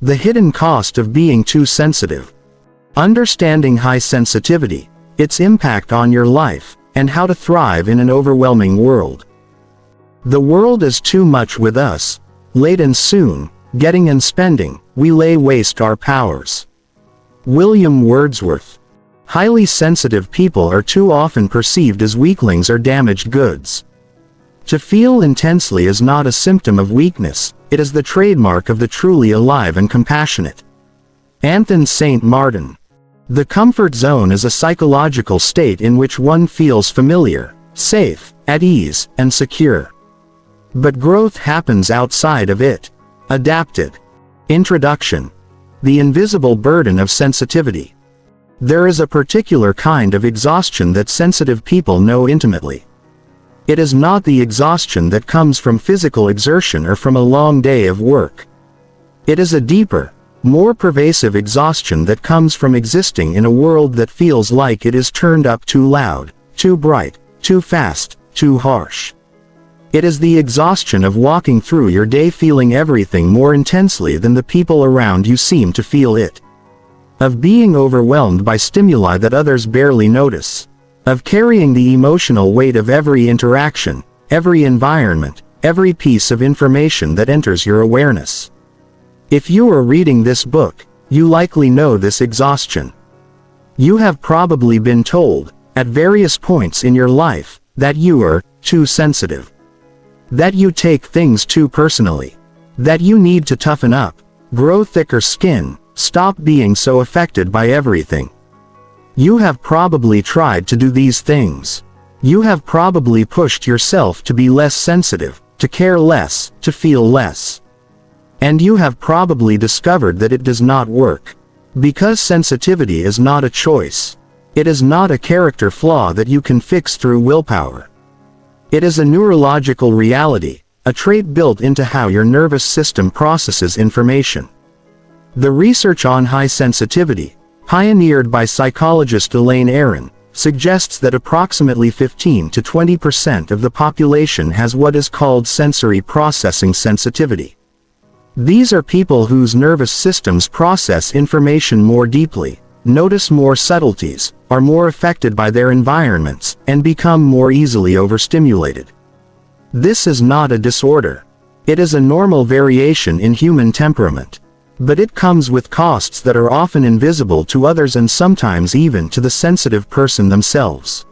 The hidden cost of being too sensitive. Understanding high sensitivity, its impact on your life, and how to thrive in an overwhelming world. The world is too much with us. Late and soon, getting and spending, we lay waste our powers. William Wordsworth. Highly sensitive people are too often perceived as weaklings or damaged goods. To feel intensely is not a symptom of weakness, it is the trademark of the truly alive and compassionate. Anthony St. Martin. The comfort zone is a psychological state in which one feels familiar, safe, at ease, and secure. But growth happens outside of it. Adapted. Introduction. The invisible burden of sensitivity. There is a particular kind of exhaustion that sensitive people know intimately. It is not the exhaustion that comes from physical exertion or from a long day of work. It is a deeper, more pervasive exhaustion that comes from existing in a world that feels like it is turned up too loud, too bright, too fast, too harsh. It is the exhaustion of walking through your day feeling everything more intensely than the people around you seem to feel it. Of being overwhelmed by stimuli that others barely notice. Of carrying the emotional weight of every interaction, every environment, every piece of information that enters your awareness. If you are reading this book, you likely know this exhaustion. You have probably been told, at various points in your life, that you are too sensitive. That you take things too personally. That you need to toughen up, grow thicker skin, stop being so affected by everything. You have probably tried to do these things. You have probably pushed yourself to be less sensitive, to care less, to feel less. And you have probably discovered that it does not work. Because sensitivity is not a choice. It is not a character flaw that you can fix through willpower. It is a neurological reality, a trait built into how your nervous system processes information. The research on high sensitivity, pioneered by psychologist Elaine Aron, suggests that approximately 15 to 20% of the population has what is called sensory processing sensitivity. These are people whose nervous systems process information more deeply, notice more subtleties, are more affected by their environments, and become more easily overstimulated. This is not a disorder. It is a normal variation in human temperament. But it comes with costs that are often invisible to others and sometimes even to the sensitive person themselves.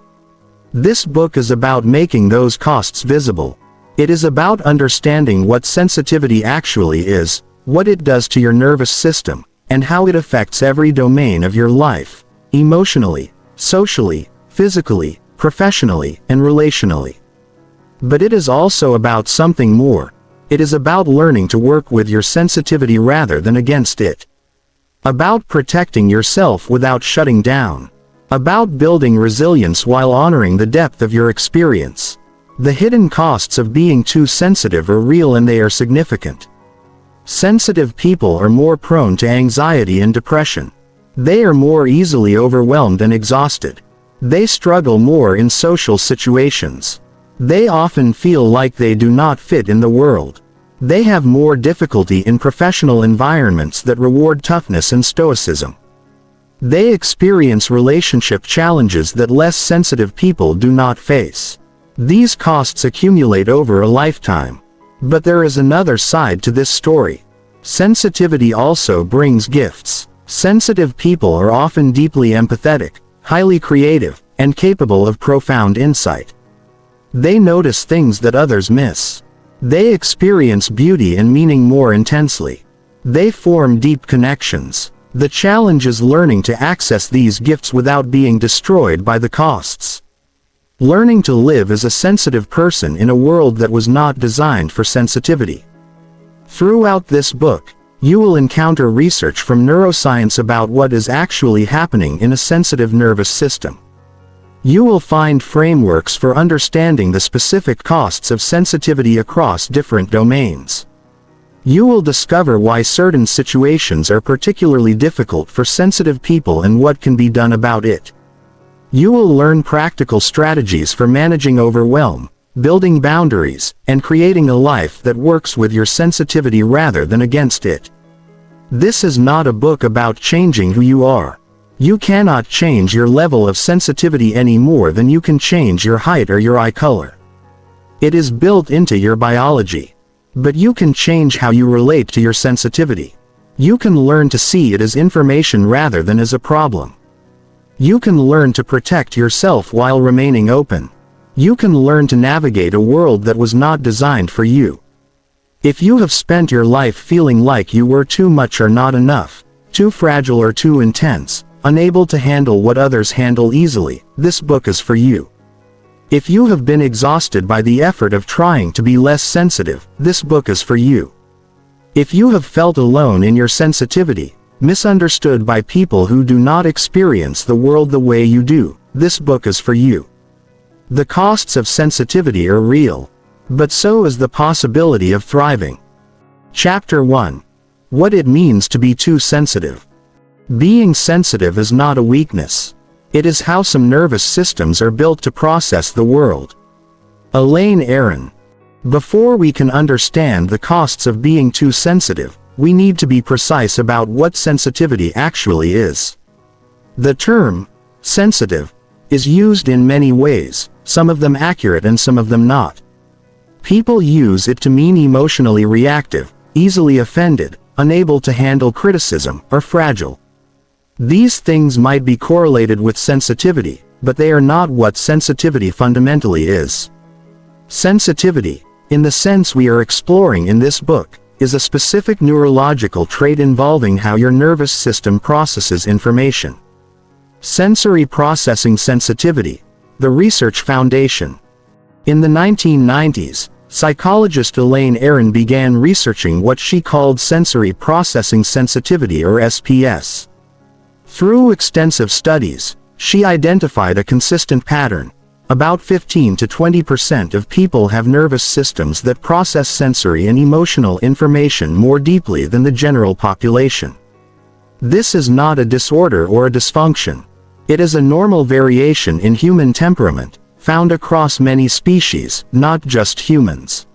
This book is about making those costs visible. It is about understanding what sensitivity actually is, what it does to your nervous system, and how it affects every domain of your life, emotionally, socially, physically, professionally, and relationally. But it is also about something more. It is about learning to work with your sensitivity rather than against it. About protecting yourself without shutting down. About building resilience while honoring the depth of your experience. The hidden costs of being too sensitive are real and they are significant. Sensitive people are more prone to anxiety and depression. They are more easily overwhelmed and exhausted. They struggle more in social situations. They often feel like they do not fit in the world. They have more difficulty in professional environments that reward toughness and stoicism. They experience relationship challenges that less sensitive people do not face. These costs accumulate over a lifetime. But there is another side to this story. Sensitivity also brings gifts. Sensitive people are often deeply empathetic, highly creative, and capable of profound insight. They notice things that others miss. They experience beauty and meaning more intensely. They form deep connections. The challenge is learning to access these gifts without being destroyed by the costs. Learning to live as a sensitive person in a world that was not designed for sensitivity. Throughout this book, you will encounter research from neuroscience about what is actually happening in a sensitive nervous system. You will find frameworks for understanding the specific costs of sensitivity across different domains. You will discover why certain situations are particularly difficult for sensitive people and what can be done about it. You will learn practical strategies for managing overwhelm, building boundaries, and creating a life that works with your sensitivity rather than against it. This is not a book about changing who you are. You cannot change your level of sensitivity any more than you can change your height or your eye color. It is built into your biology. But you can change how you relate to your sensitivity. You can learn to see it as information rather than as a problem. You can learn to protect yourself while remaining open. You can learn to navigate a world that was not designed for you. If you have spent your life feeling like you were too much or not enough, too fragile or too intense, unable to handle what others handle easily, this book is for you. If you have been exhausted by the effort of trying to be less sensitive, this book is for you. If you have felt alone in your sensitivity, misunderstood by people who do not experience the world the way you do, this book is for you. The costs of sensitivity are real. But so is the possibility of thriving. Chapter 1. What it means to be too sensitive. Being sensitive is not a weakness. It is how some nervous systems are built to process the world. Elaine Aron. Before we can understand the costs of being too sensitive, we need to be precise about what sensitivity actually is. The term, sensitive, is used in many ways, some of them accurate and some of them not. People use it to mean emotionally reactive, easily offended, unable to handle criticism, or fragile. These things might be correlated with sensitivity, but they are not what sensitivity fundamentally is. Sensitivity, in the sense we are exploring in this book, is a specific neurological trait involving how your nervous system processes information. Sensory processing sensitivity, the research foundation. In the 1990s, psychologist Elaine Aron began researching what she called sensory processing sensitivity or SPS. Through extensive studies, she identified a consistent pattern. About 15 to 20% of people have nervous systems that process sensory and emotional information more deeply than the general population. This is not a disorder or a dysfunction. It is a normal variation in human temperament, found across many species, not just humans.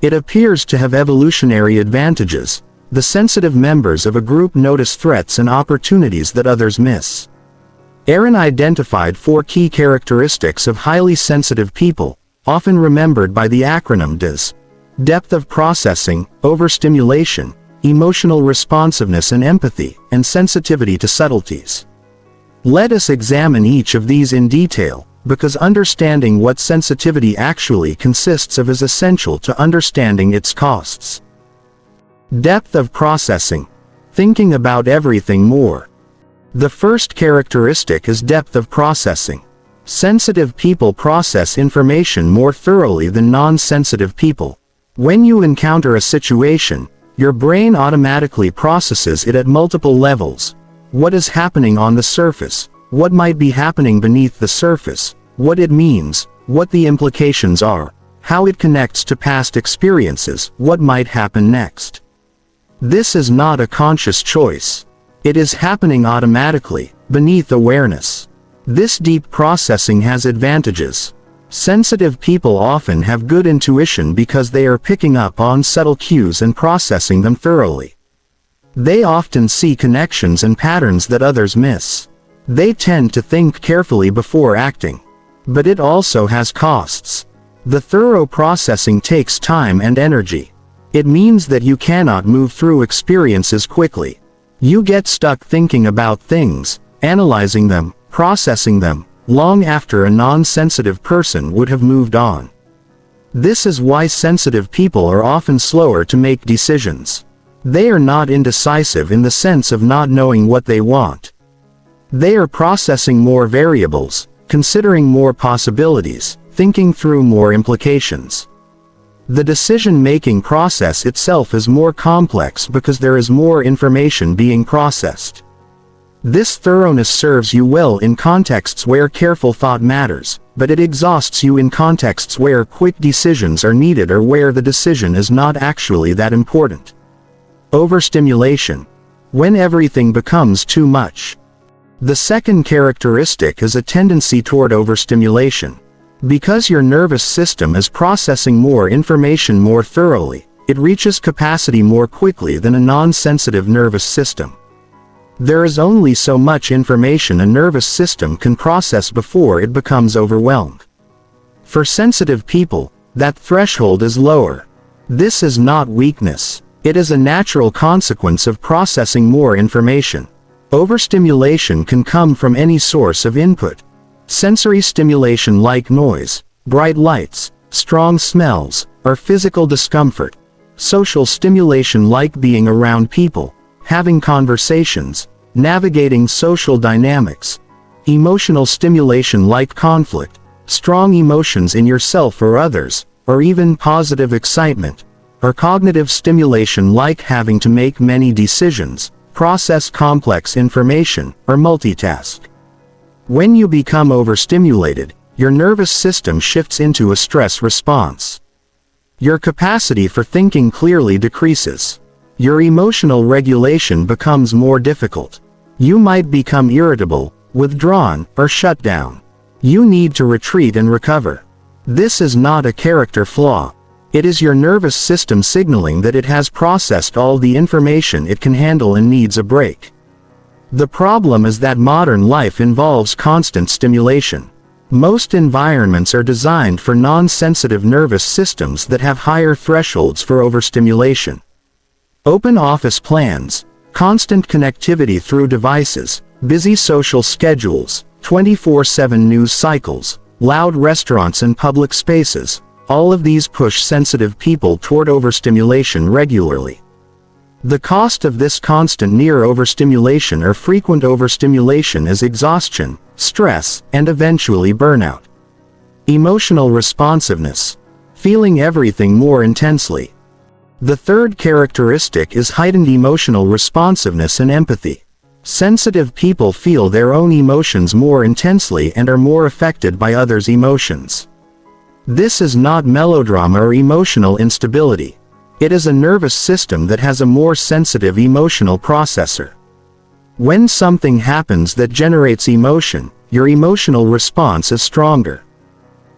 It appears to have evolutionary advantages. The sensitive members of a group notice threats and opportunities that others miss. Aron identified 4 key characteristics of highly sensitive people, often remembered by the acronym DIS: depth of processing, overstimulation, emotional responsiveness and empathy, and sensitivity to subtleties. Let us examine each of these in detail, because understanding what sensitivity actually consists of is essential to understanding its costs. Depth of processing. Thinking about everything more. The first characteristic is depth of processing. Sensitive people process information more thoroughly than non-sensitive people. When you encounter a situation, your brain automatically processes it at multiple levels. What is happening on the surface? What might be happening beneath the surface? What it means? What the implications are? How it connects to past experiences? What might happen next? This is not a conscious choice. It is happening automatically, beneath awareness. This deep processing has advantages. Sensitive people often have good intuition because they are picking up on subtle cues and processing them thoroughly. They often see connections and patterns that others miss. They tend to think carefully before acting. But it also has costs. The thorough processing takes time and energy. It means that you cannot move through experiences quickly. You get stuck thinking about things, analyzing them, processing them, long after a non-sensitive person would have moved on. This is why sensitive people are often slower to make decisions. They are not indecisive in the sense of not knowing what they want. They are processing more variables, considering more possibilities, thinking through more implications. The decision-making process itself is more complex because there is more information being processed. This thoroughness serves you well in contexts where careful thought matters, but it exhausts you in contexts where quick decisions are needed or where the decision is not actually that important. Overstimulation. When everything becomes too much. The second characteristic is a tendency toward overstimulation. Because your nervous system is processing more information more thoroughly, It reaches capacity more quickly than a non-sensitive nervous system. There is only so much information a nervous system can process before it becomes overwhelmed. For sensitive people, that threshold is lower. This is not weakness. It is a natural consequence of processing more information. Overstimulation can come from any source of input. Sensory stimulation like noise, bright lights, strong smells, or physical discomfort. Social stimulation like being around people, having conversations, navigating social dynamics. Emotional stimulation like conflict, strong emotions in yourself or others, or even positive excitement. Or cognitive stimulation like having to make many decisions, process complex information, or multitask. When you become overstimulated, your nervous system shifts into a stress response. Your capacity for thinking clearly decreases. Your emotional regulation becomes more difficult. You might become irritable, withdrawn, or shut down. You need to retreat and recover. This is not a character flaw. It is your nervous system signaling that it has processed all the information it can handle and needs a break. The problem is that modern life involves constant stimulation. Most environments are designed for non-sensitive nervous systems that have higher thresholds for overstimulation. Open office plans, constant connectivity through devices, busy social schedules, 24/7 news cycles, loud restaurants and public spaces. All of these push sensitive people toward overstimulation regularly. The cost of this constant near overstimulation or frequent overstimulation is exhaustion, stress, and eventually burnout. Emotional responsiveness. Feeling everything more intensely. The third characteristic is heightened emotional responsiveness and empathy. Sensitive people feel their own emotions more intensely and are more affected by others' emotions. This is not melodrama or emotional instability. It is a nervous system that has a more sensitive emotional processor. When something happens that generates emotion, your emotional response is stronger.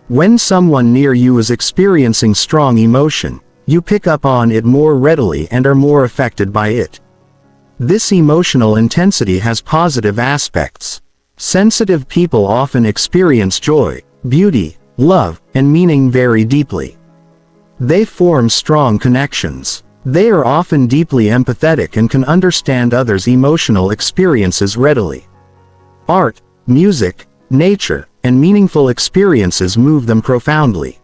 When someone near you is experiencing strong emotion, you pick up on it more readily and are more affected by it. This emotional intensity has positive aspects. Sensitive people often experience joy, beauty, love, and meaning very deeply. They form strong connections. They are often deeply empathetic and can understand others' emotional experiences readily. Art, music, nature, and meaningful experiences move them profoundly.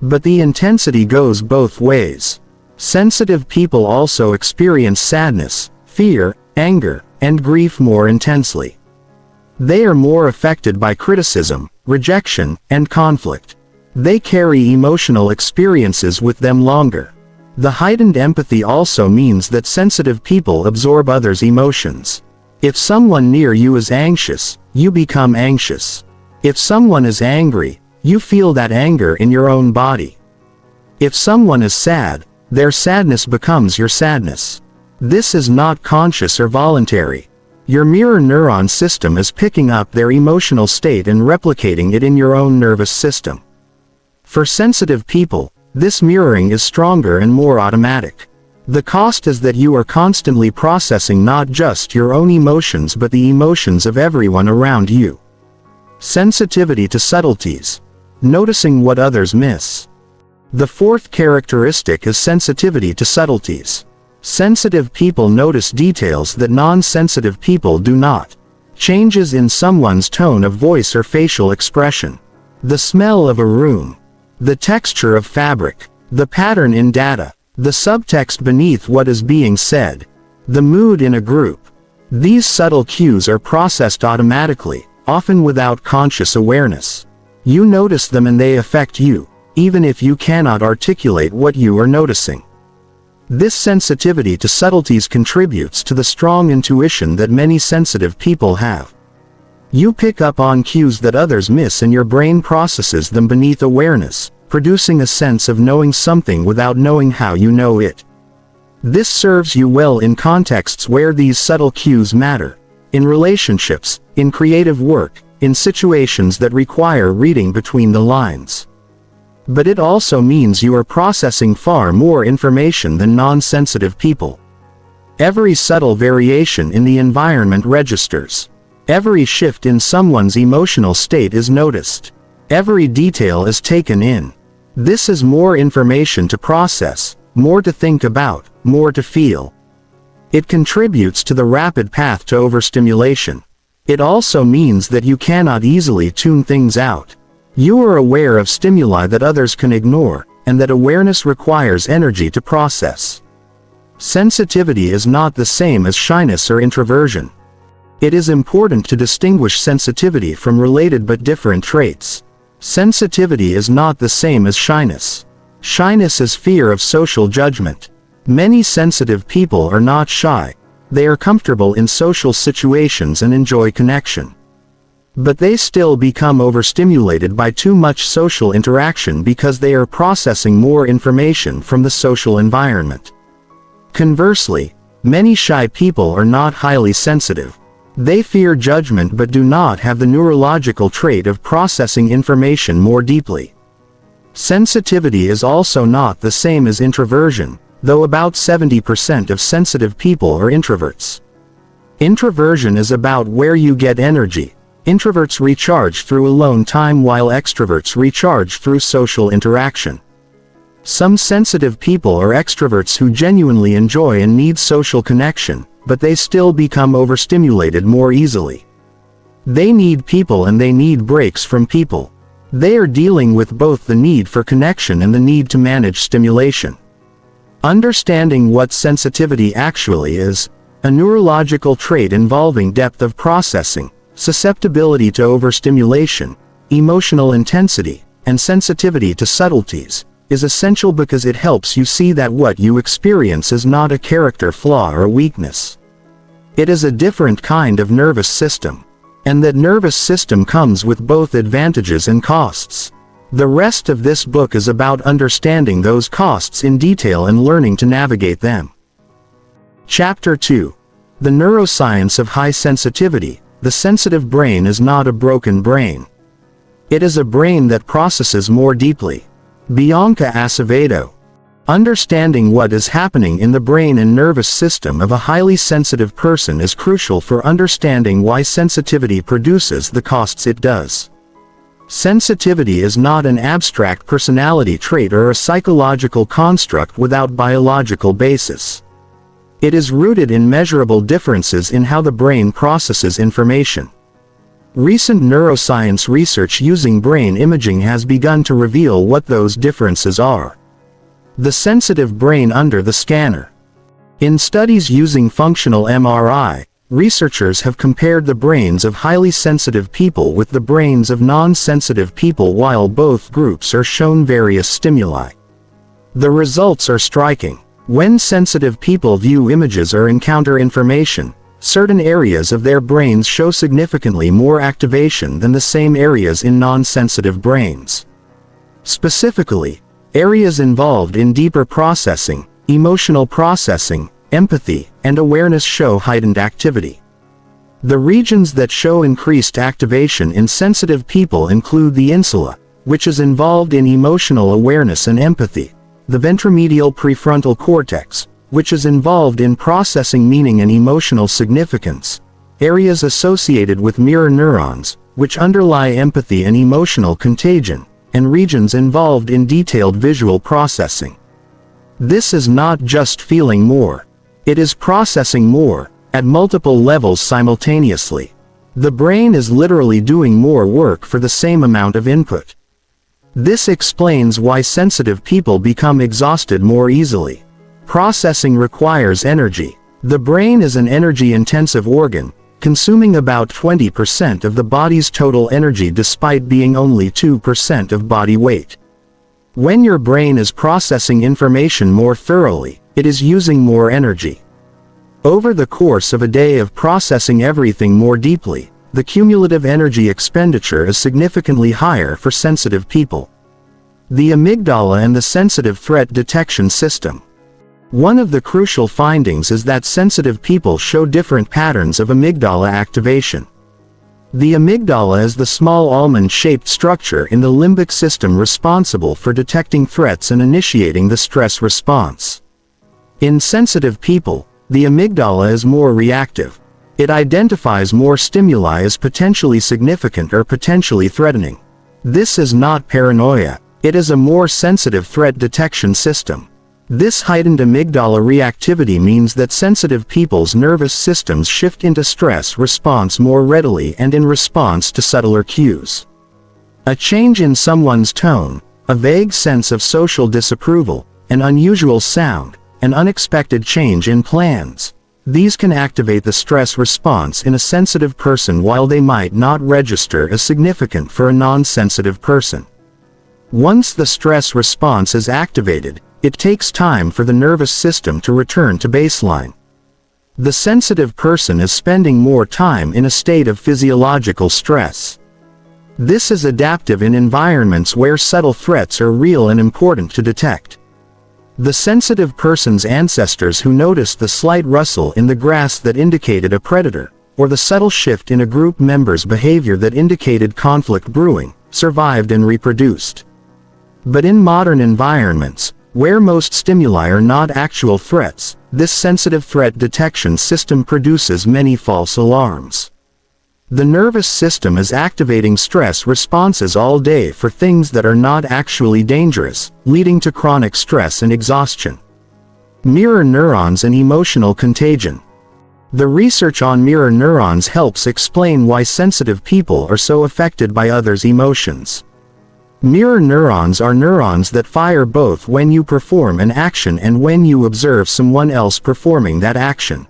But the intensity goes both ways. Sensitive people also experience sadness, fear, anger, and grief more intensely. They are more affected by criticism, rejection, and conflict. They carry emotional experiences with them longer. The heightened empathy also means that sensitive people absorb others' emotions. If someone near you is anxious, you become anxious. If someone is angry, you feel that anger in your own body. If someone is sad, their sadness becomes your sadness. This is not conscious or voluntary. Your mirror neuron system is picking up their emotional state and replicating it in your own nervous system. For sensitive people, this mirroring is stronger and more automatic. The cost is that you are constantly processing not just your own emotions but the emotions of everyone around you. Sensitivity to subtleties. Noticing what others miss. The fourth characteristic is sensitivity to subtleties. Sensitive people notice details that non-sensitive people do not. Changes in someone's tone of voice or facial expression. The smell of a room. The texture of fabric. The pattern in data. The subtext beneath what is being said. The mood in a group. These subtle cues are processed automatically, often without conscious awareness. You notice them and they affect you, even if you cannot articulate what you are noticing. This sensitivity to subtleties contributes to the strong intuition that many sensitive people have. You pick up on cues that others miss and your brain processes them beneath awareness, producing a sense of knowing something without knowing how you know it. This serves you well in contexts where these subtle cues matter, in relationships, in creative work, in situations that require reading between the lines. But it also means you are processing far more information than non-sensitive people. Every subtle variation in the environment registers. Every shift in someone's emotional state is noticed. Every detail is taken in. This is more information to process, more to think about, more to feel. It contributes to the rapid path to overstimulation. It also means that you cannot easily tune things out. You are aware of stimuli that others can ignore, and that awareness requires energy to process. Sensitivity is not the same as shyness or introversion. It is important to distinguish sensitivity from related but different traits. Sensitivity is not the same as shyness. Shyness is fear of social judgment. Many sensitive people are not shy. They are comfortable in social situations and enjoy connection. But they still become overstimulated by too much social interaction because they are processing more information from the social environment. Conversely, many shy people are not highly sensitive. They fear judgment but do not have the neurological trait of processing information more deeply. Sensitivity is also not the same as introversion, though about 70% of sensitive people are introverts. Introversion is about where you get energy. Introverts recharge through alone time while extroverts recharge through social interaction. Some sensitive people are extroverts who genuinely enjoy and need social connection, but they still become overstimulated more easily. They need people and they need breaks from people. They are dealing with both the need for connection and the need to manage stimulation. Understanding what sensitivity actually is, a neurological trait involving depth of processing, susceptibility to overstimulation, emotional intensity, and sensitivity to subtleties, is essential because it helps you see that what you experience is not a character flaw or weakness. It is a different kind of nervous system. And that nervous system comes with both advantages and costs. The rest of this book is about understanding those costs in detail and learning to navigate them. Chapter 2. The Neuroscience of High Sensitivity. The sensitive brain is not a broken brain. It is a brain that processes more deeply. Bianca Acevedo. Understanding what is happening in the brain and nervous system of a highly sensitive person is crucial for understanding why sensitivity produces the costs it does. Sensitivity is not an abstract personality trait or a psychological construct without biological basis. It is rooted in measurable differences in how the brain processes information. Recent neuroscience research using brain imaging has begun to reveal what those differences are. The sensitive brain under the scanner. In studies using functional MRI, researchers have compared the brains of highly sensitive people with the brains of non-sensitive people while both groups are shown various stimuli. The results are striking. When sensitive people view images or encounter information, certain areas of their brains show significantly more activation than the same areas in non-sensitive brains. Specifically, areas involved in deeper processing, emotional processing, empathy, and awareness show heightened activity. The regions that show increased activation in sensitive people include the insula, which is involved in emotional awareness and empathy, the ventromedial prefrontal cortex, which is involved in processing meaning and emotional significance, areas associated with mirror neurons, which underlie empathy and emotional contagion, and regions involved in detailed visual processing. This is not just feeling more. It is processing more, at multiple levels simultaneously. The brain is literally doing more work for the same amount of input. This explains why sensitive people become exhausted more easily. Processing requires energy. The brain is an energy-intensive organ, consuming about 20% of the body's total energy despite being only 2% of body weight. When your brain is processing information more thoroughly, it is using more energy. Over the course of a day of processing everything more deeply, the cumulative energy expenditure is significantly higher for sensitive people. The amygdala and the sensitive threat detection system. One of the crucial findings is that sensitive people show different patterns of amygdala activation. The amygdala is the small almond-shaped structure in the limbic system responsible for detecting threats and initiating the stress response. In sensitive people, the amygdala is more reactive. It identifies more stimuli as potentially significant or potentially threatening. This is not paranoia. It is a more sensitive threat detection system. This heightened amygdala reactivity means that sensitive people's nervous systems shift into stress response more readily and in response to subtler cues. A change in someone's tone, a vague sense of social disapproval, an unusual sound, an unexpected change in plans. These can activate the stress response in a sensitive person while they might not register as significant for a non-sensitive person. Once the stress response is activated, it takes time for the nervous system to return to baseline. The sensitive person is spending more time in a state of physiological stress. This is adaptive in environments where subtle threats are real and important to detect. The sensitive person's ancestors who noticed the slight rustle in the grass that indicated a predator, or the subtle shift in a group member's behavior that indicated conflict brewing, survived and reproduced. But in modern environments, where most stimuli are not actual threats, this sensitive threat detection system produces many false alarms. The nervous system is activating stress responses all day for things that are not actually dangerous, leading to chronic stress and exhaustion. Mirror neurons and emotional contagion. The research on mirror neurons helps explain why sensitive people are so affected by others' emotions. Mirror neurons are neurons that fire both when you perform an action and when you observe someone else performing that action.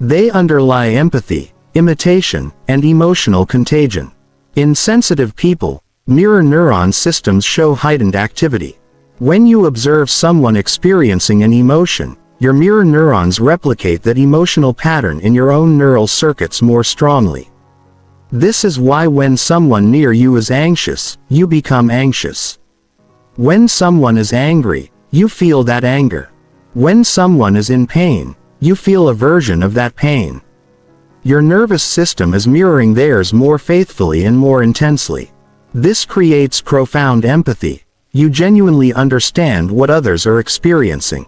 They underlie empathy, imitation, and emotional contagion. In sensitive people, mirror neuron systems show heightened activity. When you observe someone experiencing an emotion, your mirror neurons replicate that emotional pattern in your own neural circuits more strongly. This is why when someone near you is anxious, you become anxious. When someone is angry, you feel that anger. When someone is in pain, you feel a version of that pain. Your nervous system is mirroring theirs more faithfully and more intensely. This creates profound empathy. You genuinely understand what others are experiencing.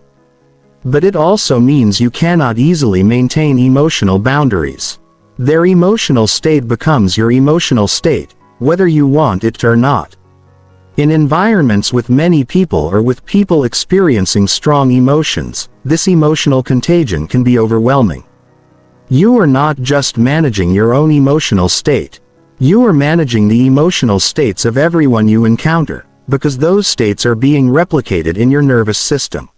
But it also means you cannot easily maintain emotional boundaries. Their emotional state becomes your emotional state, whether you want it or not. In environments with many people or with people experiencing strong emotions, this emotional contagion can be overwhelming. You are not just managing your own emotional state. You are managing the emotional states of everyone you encounter, because those states are being replicated in your nervous system.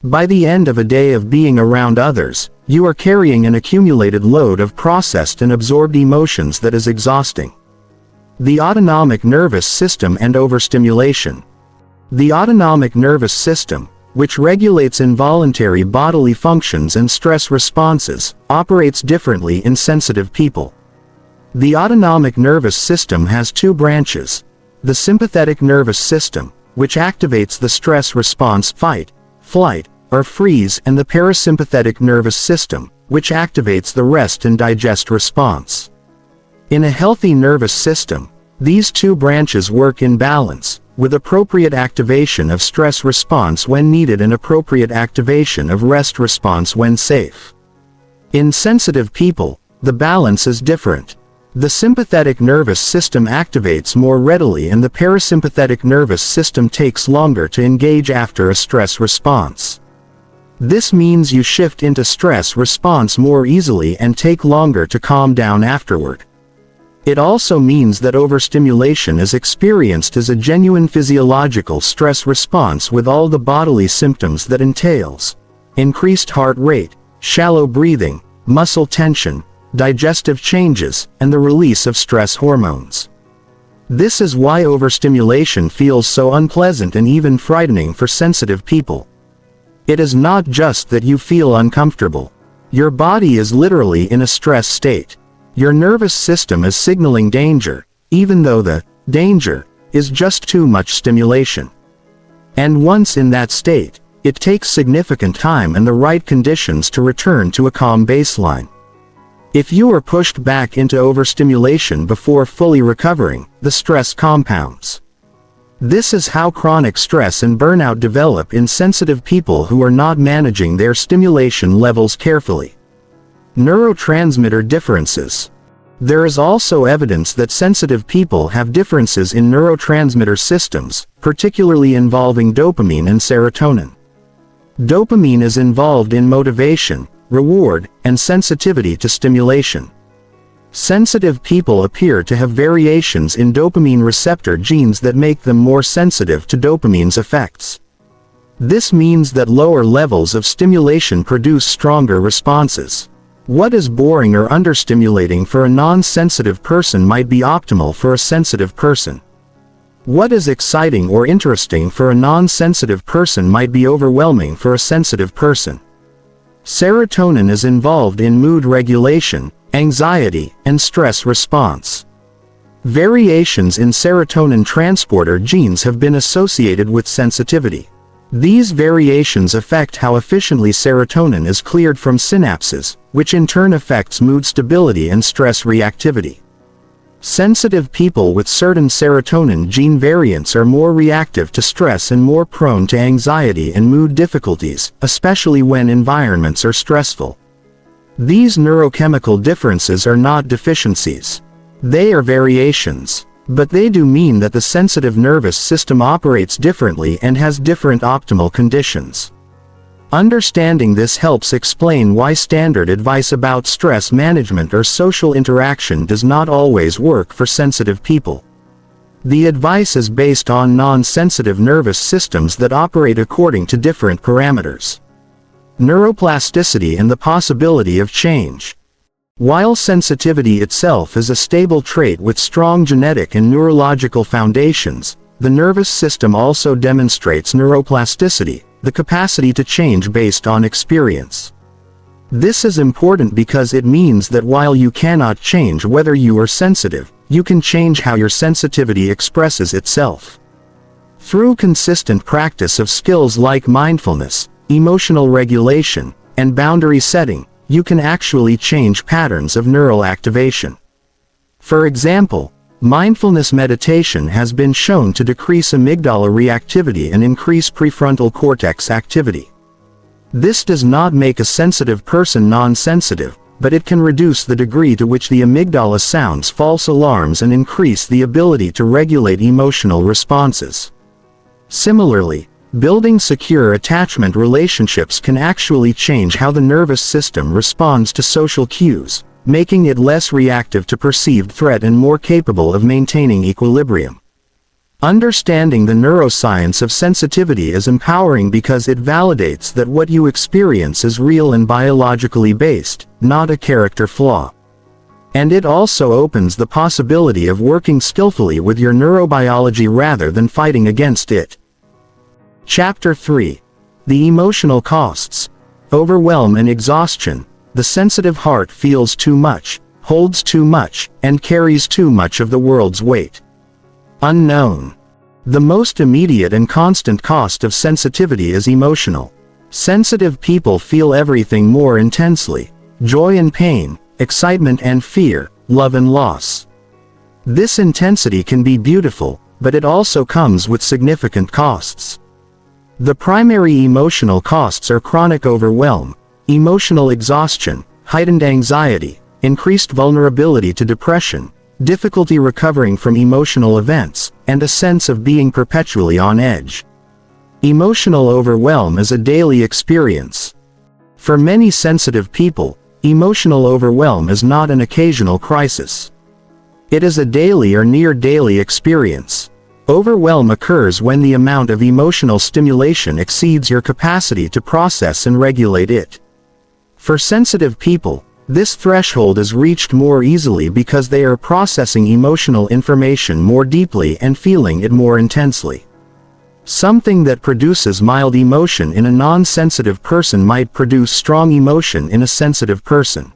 By the end of a day of being around others, you are carrying an accumulated load of processed and absorbed emotions that is exhausting. The autonomic nervous system and overstimulation. The autonomic nervous system, which regulates involuntary bodily functions and stress responses, operates differently in sensitive people. The autonomic nervous system has two branches: the sympathetic nervous system, which activates the stress response fight, flight, or freeze, and the parasympathetic nervous system, which activates the rest and digest response. In a healthy nervous system, these two branches work in balance, with appropriate activation of stress response when needed and appropriate activation of rest response when safe. In sensitive people, the balance is different. The sympathetic nervous system activates more readily and the parasympathetic nervous system takes longer to engage after a stress response. This means you shift into stress response more easily and take longer to calm down afterward. It also means that overstimulation is experienced as a genuine physiological stress response with all the bodily symptoms that entails: increased heart rate, shallow breathing, muscle tension, digestive changes, and the release of stress hormones. This is why overstimulation feels so unpleasant and even frightening for sensitive people. It is not just that you feel uncomfortable. Your body is literally in a stress state. Your nervous system is signaling danger, even though the danger is just too much stimulation. And once in that state, it takes significant time and the right conditions to return to a calm baseline. If you are pushed back into overstimulation before fully recovering, the stress compounds. This is how chronic stress and burnout develop in sensitive people who are not managing their stimulation levels carefully. Neurotransmitter differences. There is also evidence that sensitive people have differences in neurotransmitter systems, particularly involving dopamine and serotonin. Dopamine is involved in motivation, reward, and sensitivity to stimulation. Sensitive people appear to have variations in dopamine receptor genes that make them more sensitive to dopamine's effects. This means that lower levels of stimulation produce stronger responses. What is boring or understimulating for a non-sensitive person might be optimal for a sensitive person. What is exciting or interesting for a non-sensitive person might be overwhelming for a sensitive person. Serotonin is involved in mood regulation, anxiety, and stress response. Variations in serotonin transporter genes have been associated with sensitivity. These variations affect how efficiently serotonin is cleared from synapses, which in turn affects mood stability and stress reactivity. Sensitive people with certain serotonin gene variants are more reactive to stress and more prone to anxiety and mood difficulties, especially when environments are stressful. These neurochemical differences are not deficiencies. They are variations. But they do mean that the sensitive nervous system operates differently and has different optimal conditions. Understanding this helps explain why standard advice about stress management or social interaction does not always work for sensitive people. The advice is based on non-sensitive nervous systems that operate according to different parameters. Neuroplasticity and the possibility of change. While sensitivity itself is a stable trait with strong genetic and neurological foundations, the nervous system also demonstrates neuroplasticity, the capacity to change based on experience. This is important because it means that while you cannot change whether you are sensitive, you can change how your sensitivity expresses itself. Through consistent practice of skills like mindfulness, emotional regulation, and boundary setting, you can actually change patterns of neural activation. For example, mindfulness meditation has been shown to decrease amygdala reactivity and increase prefrontal cortex activity. This does not make a sensitive person non-sensitive, but it can reduce the degree to which the amygdala sounds false alarms and increase the ability to regulate emotional responses. Similarly, building secure attachment relationships can actually change how the nervous system responds to social cues, making it less reactive to perceived threat and more capable of maintaining equilibrium. Understanding the neuroscience of sensitivity is empowering because it validates that what you experience is real and biologically based, not a character flaw. And it also opens the possibility of working skillfully with your neurobiology rather than fighting against it. Chapter 3. The emotional costs. Overwhelm and exhaustion. The sensitive heart feels too much, holds too much, and carries too much of the world's weight. Unknown. The most immediate and constant cost of sensitivity is emotional. Sensitive people feel everything more intensely: joy and pain, excitement and fear, love and loss. This intensity can be beautiful, but it also comes with significant costs. The primary emotional costs are chronic overwhelm, emotional exhaustion, heightened anxiety, increased vulnerability to depression, difficulty recovering from emotional events, and a sense of being perpetually on edge. Emotional overwhelm is a daily experience. For many sensitive people, emotional overwhelm is not an occasional crisis. It is a daily or near-daily experience. Overwhelm occurs when the amount of emotional stimulation exceeds your capacity to process and regulate it. For sensitive people, this threshold is reached more easily because they are processing emotional information more deeply and feeling it more intensely. Something that produces mild emotion in a non-sensitive person might produce strong emotion in a sensitive person.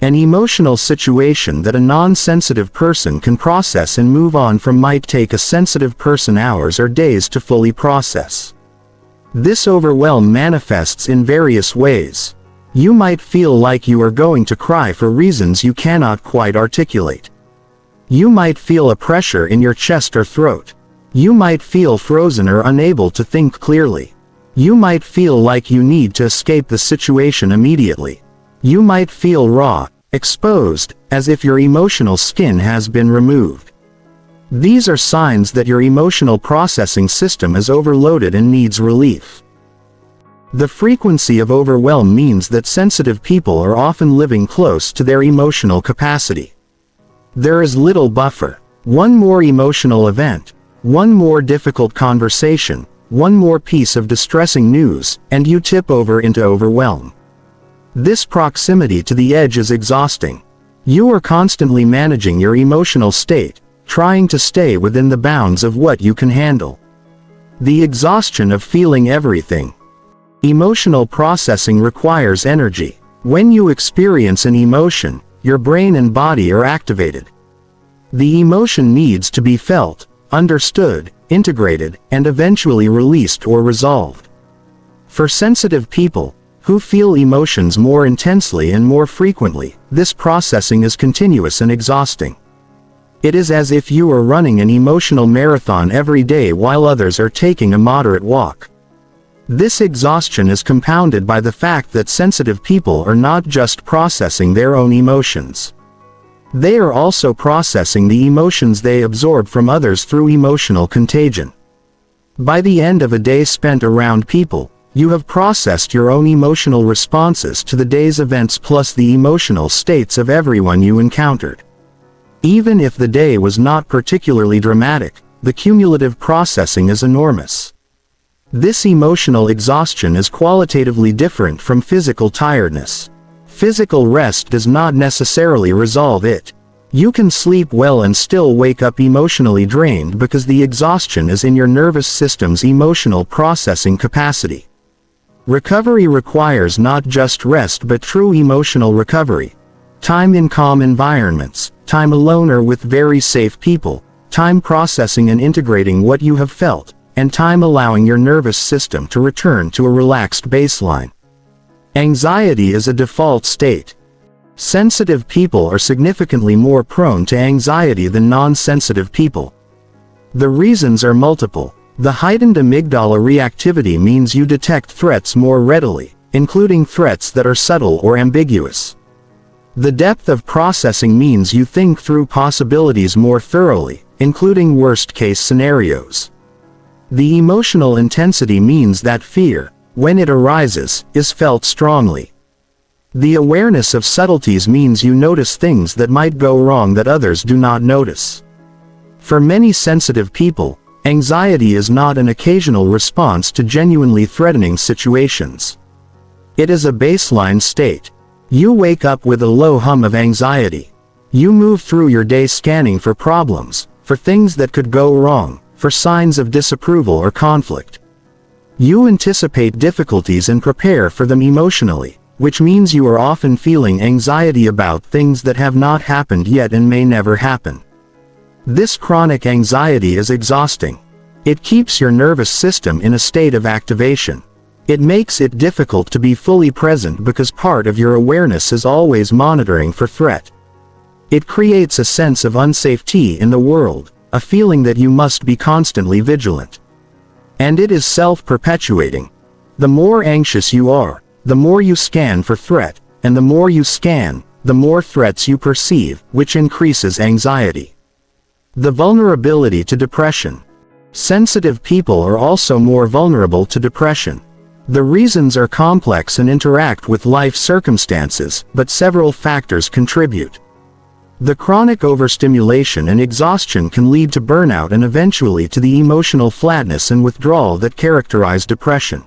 An emotional situation that a non-sensitive person can process and move on from might take a sensitive person hours or days to fully process. This overwhelm manifests in various ways. You might feel like you are going to cry for reasons you cannot quite articulate. You might feel a pressure in your chest or throat. You might feel frozen or unable to think clearly. You might feel like you need to escape the situation immediately. You might feel raw, exposed, as if your emotional skin has been removed. These are signs that your emotional processing system is overloaded and needs relief. The frequency of overwhelm means that sensitive people are often living close to their emotional capacity. There is little buffer. One more emotional event, one more difficult conversation, one more piece of distressing news, and you tip over into overwhelm. This proximity to the edge is exhausting. You are constantly managing your emotional state, trying to stay within the bounds of what you can handle. The exhaustion of feeling everything. Emotional processing requires energy. When you experience an emotion, your brain and body are activated. The emotion needs to be felt, understood, integrated, and eventually released or resolved. For sensitive people, who feel emotions more intensely and more frequently, this processing is continuous and exhausting. It is as if you are running an emotional marathon every day while others are taking a moderate walk. This exhaustion is compounded by the fact that sensitive people are not just processing their own emotions. They are also processing the emotions they absorb from others through emotional contagion. By the end of a day spent around people, you have processed your own emotional responses to the day's events plus the emotional states of everyone you encountered. Even if the day was not particularly dramatic, the cumulative processing is enormous. This emotional exhaustion is qualitatively different from physical tiredness. Physical rest does not necessarily resolve it. You can sleep well and still wake up emotionally drained because the exhaustion is in your nervous system's emotional processing capacity. Recovery requires not just rest but true emotional recovery. Time in calm environments, time alone or with very safe people, time processing and integrating what you have felt, and time allowing your nervous system to return to a relaxed baseline. Anxiety is a default state. Sensitive people are significantly more prone to anxiety than non-sensitive people. The reasons are multiple. The heightened amygdala reactivity means you detect threats more readily, including threats that are subtle or ambiguous. The depth of processing means you think through possibilities more thoroughly, including worst-case scenarios. The emotional intensity means that fear, when it arises, is felt strongly. The awareness of subtleties means you notice things that might go wrong that others do not notice. For many sensitive people, anxiety is not an occasional response to genuinely threatening situations. It is a baseline state. You wake up with a low hum of anxiety. You move through your day scanning for problems, for things that could go wrong, for signs of disapproval or conflict. You anticipate difficulties and prepare for them emotionally, which means you are often feeling anxiety about things that have not happened yet and may never happen. This chronic anxiety is exhausting. It keeps your nervous system in a state of activation. It makes it difficult to be fully present because part of your awareness is always monitoring for threat. It creates a sense of unsafety in the world, a feeling that you must be constantly vigilant. And it is self-perpetuating. The more anxious you are, the more you scan for threat, and the more you scan, the more threats you perceive, which increases anxiety. The vulnerability to depression. Sensitive people are also more vulnerable to depression. The reasons are complex and interact with life circumstances, but several factors contribute. The chronic overstimulation and exhaustion can lead to burnout and eventually to the emotional flatness and withdrawal that characterize depression.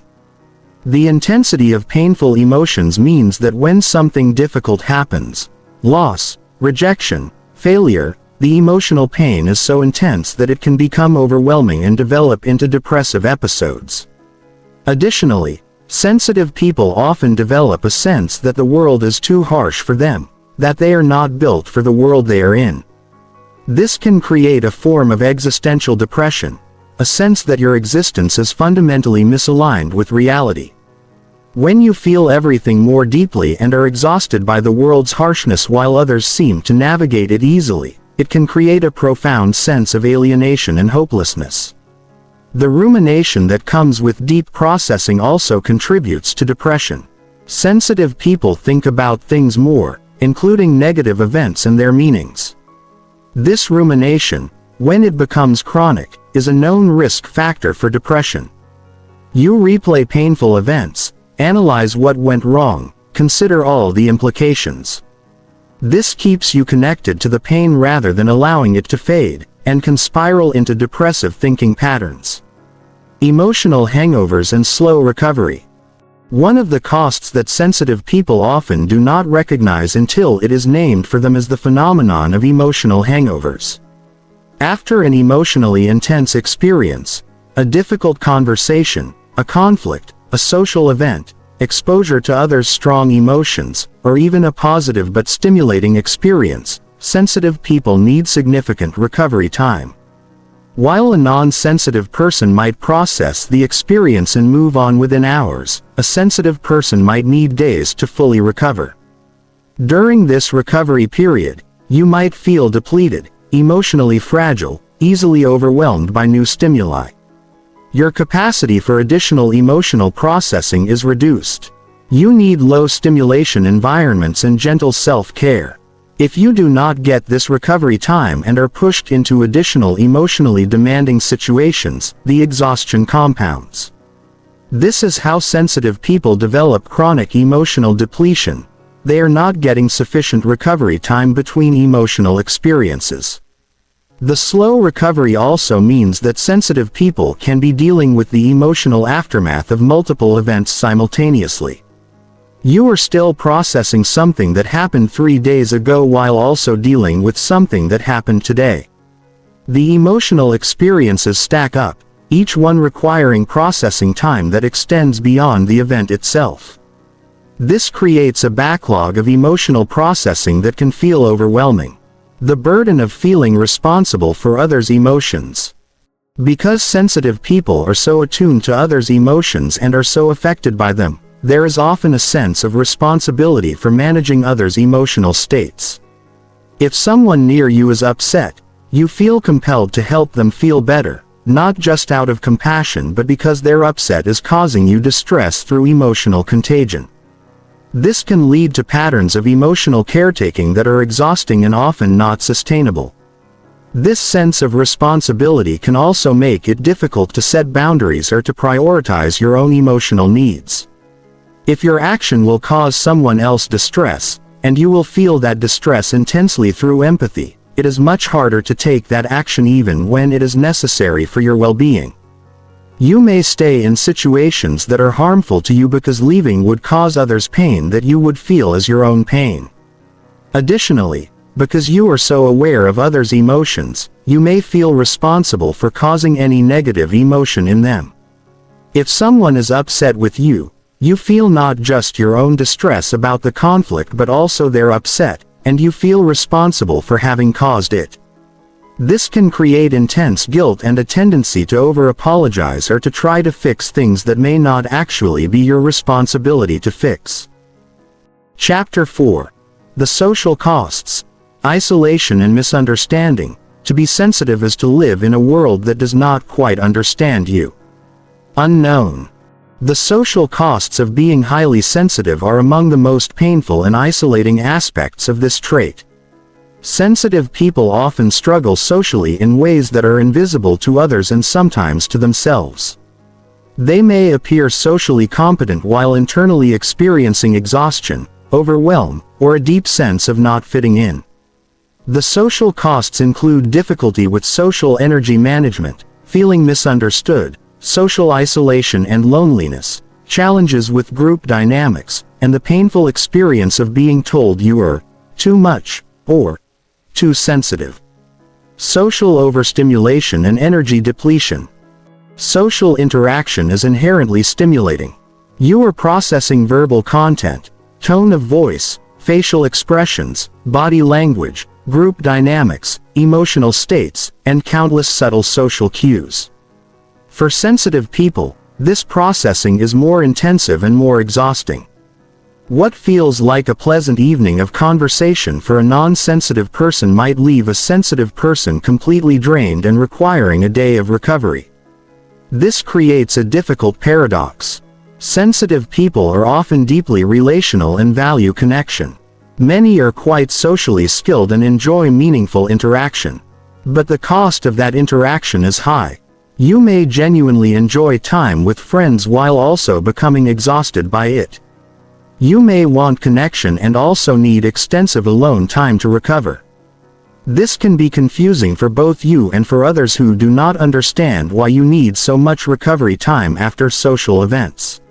The intensity of painful emotions means that when something difficult happens, loss, rejection, failure, the emotional pain is so intense that it can become overwhelming and develop into depressive episodes. Additionally, sensitive people often develop a sense that the world is too harsh for them, that they are not built for the world they are in. This can create a form of existential depression, a sense that your existence is fundamentally misaligned with reality. When you feel everything more deeply and are exhausted by the world's harshness while others seem to navigate it easily, it can create a profound sense of alienation and hopelessness. The rumination that comes with deep processing also contributes to depression. Sensitive people think about things more, including negative events and their meanings. This rumination, when it becomes chronic, is a known risk factor for depression. You replay painful events, analyze what went wrong, consider all the implications. This keeps you connected to the pain rather than allowing it to fade, and can spiral into depressive thinking patterns. Emotional hangovers and slow recovery. One of the costs that sensitive people often do not recognize until it is named for them is the phenomenon of emotional hangovers. After an emotionally intense experience, a difficult conversation, a conflict, a social event, exposure to others' strong emotions, or even a positive but stimulating experience, sensitive people need significant recovery time. While a non-sensitive person might process the experience and move on within hours, a sensitive person might need days to fully recover. During this recovery period, you might feel depleted, emotionally fragile, easily overwhelmed by new stimuli. Your capacity for additional emotional processing is reduced. You need low stimulation environments and gentle self-care. If you do not get this recovery time and are pushed into additional emotionally demanding situations, the exhaustion compounds. This is how sensitive people develop chronic emotional depletion. They are not getting sufficient recovery time between emotional experiences. The slow recovery also means that sensitive people can be dealing with the emotional aftermath of multiple events simultaneously. You are still processing something that happened 3 days ago while also dealing with something that happened today. The emotional experiences stack up, each one requiring processing time that extends beyond the event itself. This creates a backlog of emotional processing that can feel overwhelming. The burden of feeling responsible for others' emotions. Because sensitive people are so attuned to others' emotions and are so affected by them, there is often a sense of responsibility for managing others' emotional states. If someone near you is upset, you feel compelled to help them feel better, not just out of compassion but because their upset is causing you distress through emotional contagion. This can lead to patterns of emotional caretaking that are exhausting and often not sustainable. This sense of responsibility can also make it difficult to set boundaries or to prioritize your own emotional needs. If your action will cause someone else distress, and you will feel that distress intensely through empathy, it is much harder to take that action even when it is necessary for your well-being. You may stay in situations that are harmful to you because leaving would cause others pain that you would feel as your own pain. Additionally, because you are so aware of others' emotions, you may feel responsible for causing any negative emotion in them. If someone is upset with you, you feel not just your own distress about the conflict but also their upset, and you feel responsible for having caused it. This can create intense guilt and a tendency to over-apologize or to try to fix things that may not actually be your responsibility to fix. Chapter 4. The social costs. Isolation and misunderstanding. To be sensitive is to live in a world that does not quite understand you. Unknown. The social costs of being highly sensitive are among the most painful and isolating aspects of this trait. Sensitive people often struggle socially in ways that are invisible to others and sometimes to themselves. They may appear socially competent while internally experiencing exhaustion, overwhelm, or a deep sense of not fitting in. The social costs include difficulty with social energy management, feeling misunderstood, social isolation and loneliness, challenges with group dynamics, and the painful experience of being told you are too much, or too sensitive. Social overstimulation and energy depletion. Social interaction is inherently stimulating. You are processing verbal content, tone of voice, facial expressions, body language, group dynamics, emotional states, and countless subtle social cues. For sensitive people, This processing is more intensive and more exhausting. What feels like a pleasant evening of conversation for a non-sensitive person might leave a sensitive person completely drained and requiring a day of recovery. This creates a difficult paradox. Sensitive people are often deeply relational and value connection. Many are quite socially skilled and enjoy meaningful interaction. But the cost of that interaction is high. You may genuinely enjoy time with friends while also becoming exhausted by it. You may want connection and also need extensive alone time to recover. This can be confusing for both you and for others who do not understand why you need so much recovery time after social events.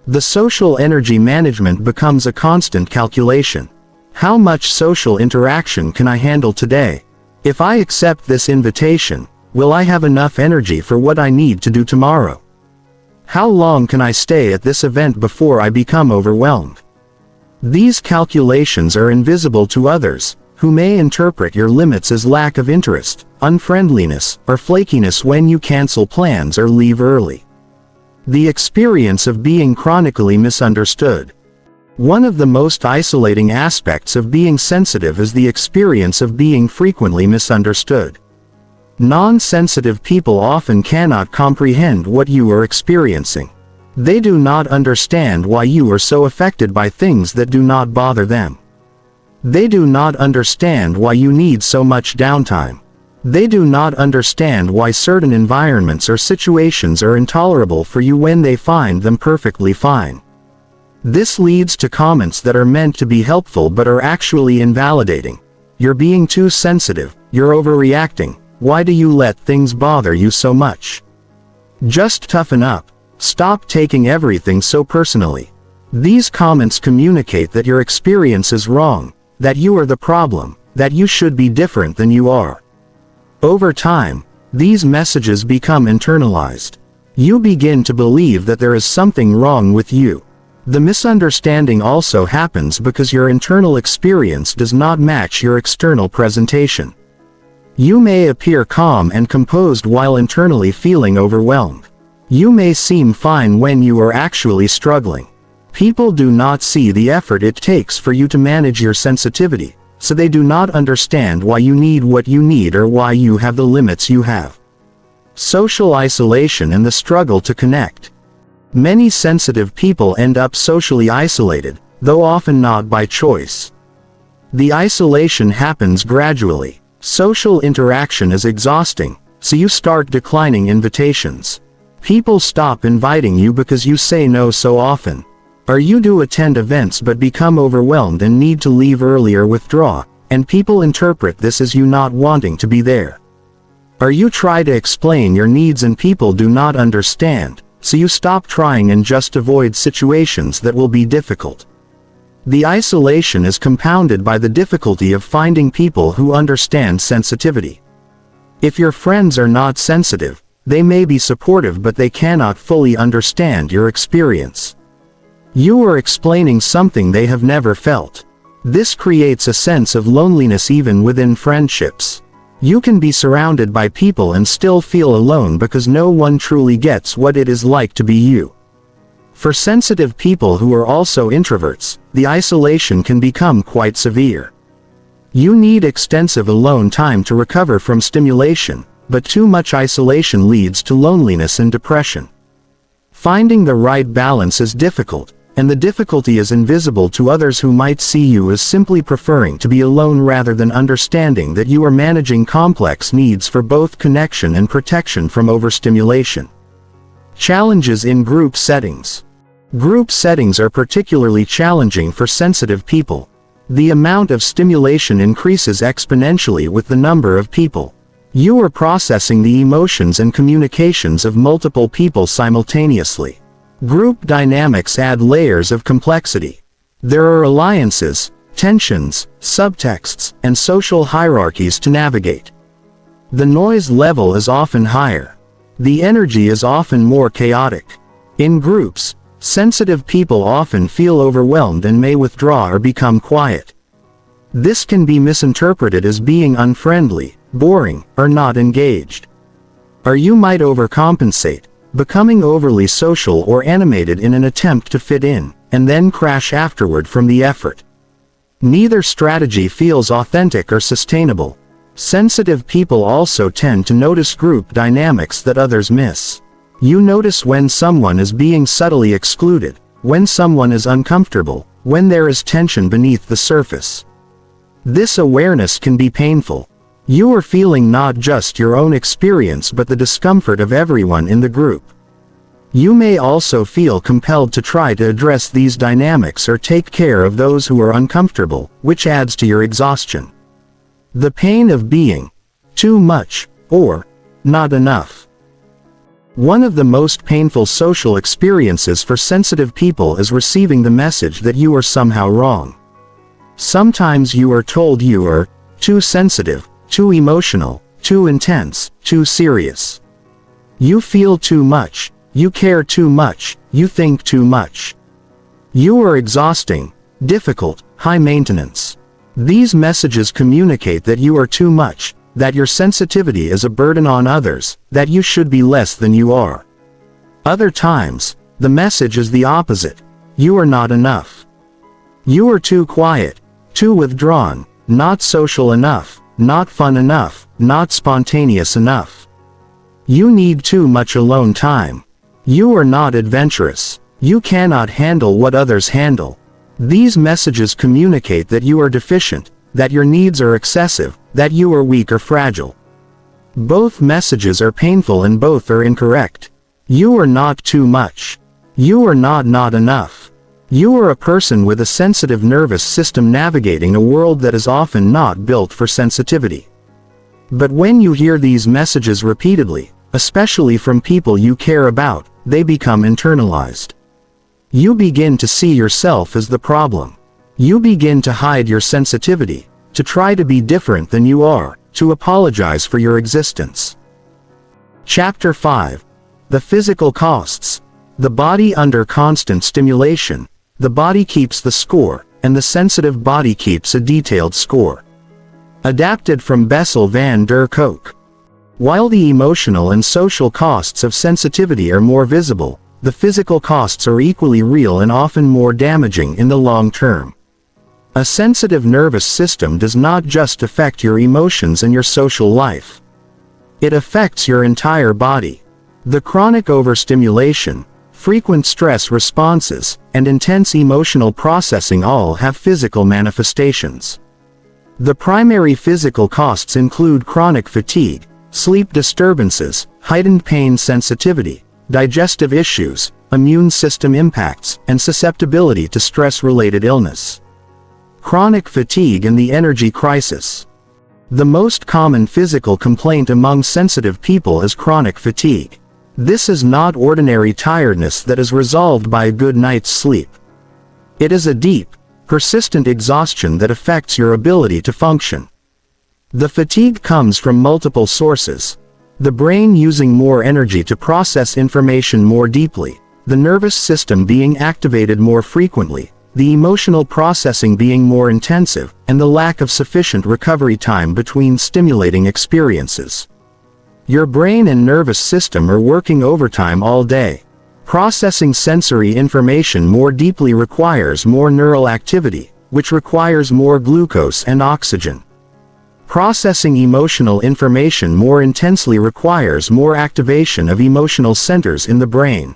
The social energy management becomes a constant calculation. How much social interaction can I handle today? If I accept this invitation, will I have enough energy for what I need to do tomorrow? How long can I stay at this event before I become overwhelmed? These calculations are invisible to others, who may interpret your limits as lack of interest, unfriendliness, or flakiness when you cancel plans or leave early. The experience of being chronically misunderstood. One of the most isolating aspects of being sensitive is the experience of being frequently misunderstood. Non-sensitive people often cannot comprehend what you are experiencing. They do not understand why you are so affected by things that do not bother them. They do not understand why you need so much downtime. They do not understand why certain environments or situations are intolerable for you when they find them perfectly fine. This leads to comments that are meant to be helpful but are actually invalidating. You're being too sensitive, you're overreacting. Why do you let things bother you so much? Just toughen up. Stop taking everything so personally. These comments communicate that your experience is wrong, that you are the problem, that you should be different than you are. Over time, these messages become internalized. You begin to believe that there is something wrong with you. The misunderstanding also happens because your internal experience does not match your external presentation. You may appear calm and composed while internally feeling overwhelmed. You may seem fine when you are actually struggling. People do not see the effort it takes for you to manage your sensitivity, so they do not understand why you need what you need or why you have the limits you have. Social isolation and the struggle to connect. Many sensitive people end up socially isolated, though often not by choice. The isolation happens gradually. Social interaction is exhausting, so you start declining invitations. People stop inviting you because you say no so often. Or you do attend events but become overwhelmed and need to leave early or withdraw, and people interpret this as you not wanting to be there. Or you try to explain your needs and people do not understand, so you stop trying and just avoid situations that will be difficult. The isolation is compounded by the difficulty of finding people who understand sensitivity. If your friends are not sensitive, they may be supportive but they cannot fully understand your experience. You are explaining something they have never felt. This creates a sense of loneliness even within friendships. You can be surrounded by people and still feel alone because no one truly gets what it is like to be you. For sensitive people who are also introverts, the isolation can become quite severe. You need extensive alone time to recover from stimulation, but too much isolation leads to loneliness and depression. Finding the right balance is difficult, and the difficulty is invisible to others who might see you as simply preferring to be alone rather than understanding that you are managing complex needs for both connection and protection from overstimulation. Challenges in group settings. Group settings are particularly challenging for sensitive people. The amount of stimulation increases exponentially with the number of people. You are processing the emotions and communications of multiple people simultaneously. Group dynamics add layers of complexity. There are alliances, tensions, subtexts, and social hierarchies to navigate. The noise level is often higher. The energy is often more chaotic. In groups, sensitive people often feel overwhelmed and may withdraw or become quiet. This can be misinterpreted as being unfriendly, boring, or not engaged. Or you might overcompensate, becoming overly social or animated in an attempt to fit in, and then crash afterward from the effort. Neither strategy feels authentic or sustainable. Sensitive people also tend to notice group dynamics that others miss. You notice when someone is being subtly excluded, when someone is uncomfortable, when there is tension beneath the surface. This awareness can be painful. You are feeling not just your own experience but the discomfort of everyone in the group. You may also feel compelled to try to address these dynamics or take care of those who are uncomfortable, which adds to your exhaustion. The pain of being too much or not enough. One of the most painful social experiences for sensitive people is receiving the message that you are somehow wrong. Sometimes you are told you are too sensitive, too emotional, too intense, too serious. You feel too much, you care too much, you think too much. You are exhausting, difficult, high maintenance. These messages communicate that you are too much, that your sensitivity is a burden on others, that you should be less than you are. Other times, the message is the opposite. You are not enough. You are too quiet, too withdrawn, not social enough, not fun enough, not spontaneous enough. You need too much alone time. You are not adventurous. You cannot handle what others handle. These messages communicate that you are deficient, that your needs are excessive, that you are weak or fragile. Both messages are painful and both are incorrect. You are not too much. You are not enough. You are a person with a sensitive nervous system navigating a world that is often not built for sensitivity. But when you hear these messages repeatedly, especially from people you care about, they become internalized. You begin to see yourself as the problem. You begin to hide your sensitivity, to try to be different than you are, to apologize for your existence. Chapter 5. The physical costs. The body under constant stimulation. The body keeps the score, and the sensitive body keeps a detailed score. Adapted from Bessel van der Kolk. While the emotional and social costs of sensitivity are more visible, the physical costs are equally real and often more damaging in the long term. A sensitive nervous system does not just affect your emotions and your social life. It affects your entire body. The chronic overstimulation, frequent stress responses, and intense emotional processing all have physical manifestations. The primary physical costs include chronic fatigue, sleep disturbances, heightened pain sensitivity, digestive issues, immune system impacts, and susceptibility to stress-related illness. Chronic fatigue and the energy crisis. The most common physical complaint among sensitive people is chronic fatigue. This is not ordinary tiredness that is resolved by a good night's sleep. It is a deep, persistent exhaustion that affects your ability to function. The fatigue comes from multiple sources. The brain using more energy to process information more deeply, the nervous system being activated more frequently, the emotional processing being more intensive, and the lack of sufficient recovery time between stimulating experiences. Your brain and nervous system are working overtime all day. Processing sensory information more deeply requires more neural activity, which requires more glucose and oxygen. Processing emotional information more intensely requires more activation of emotional centers in the brain.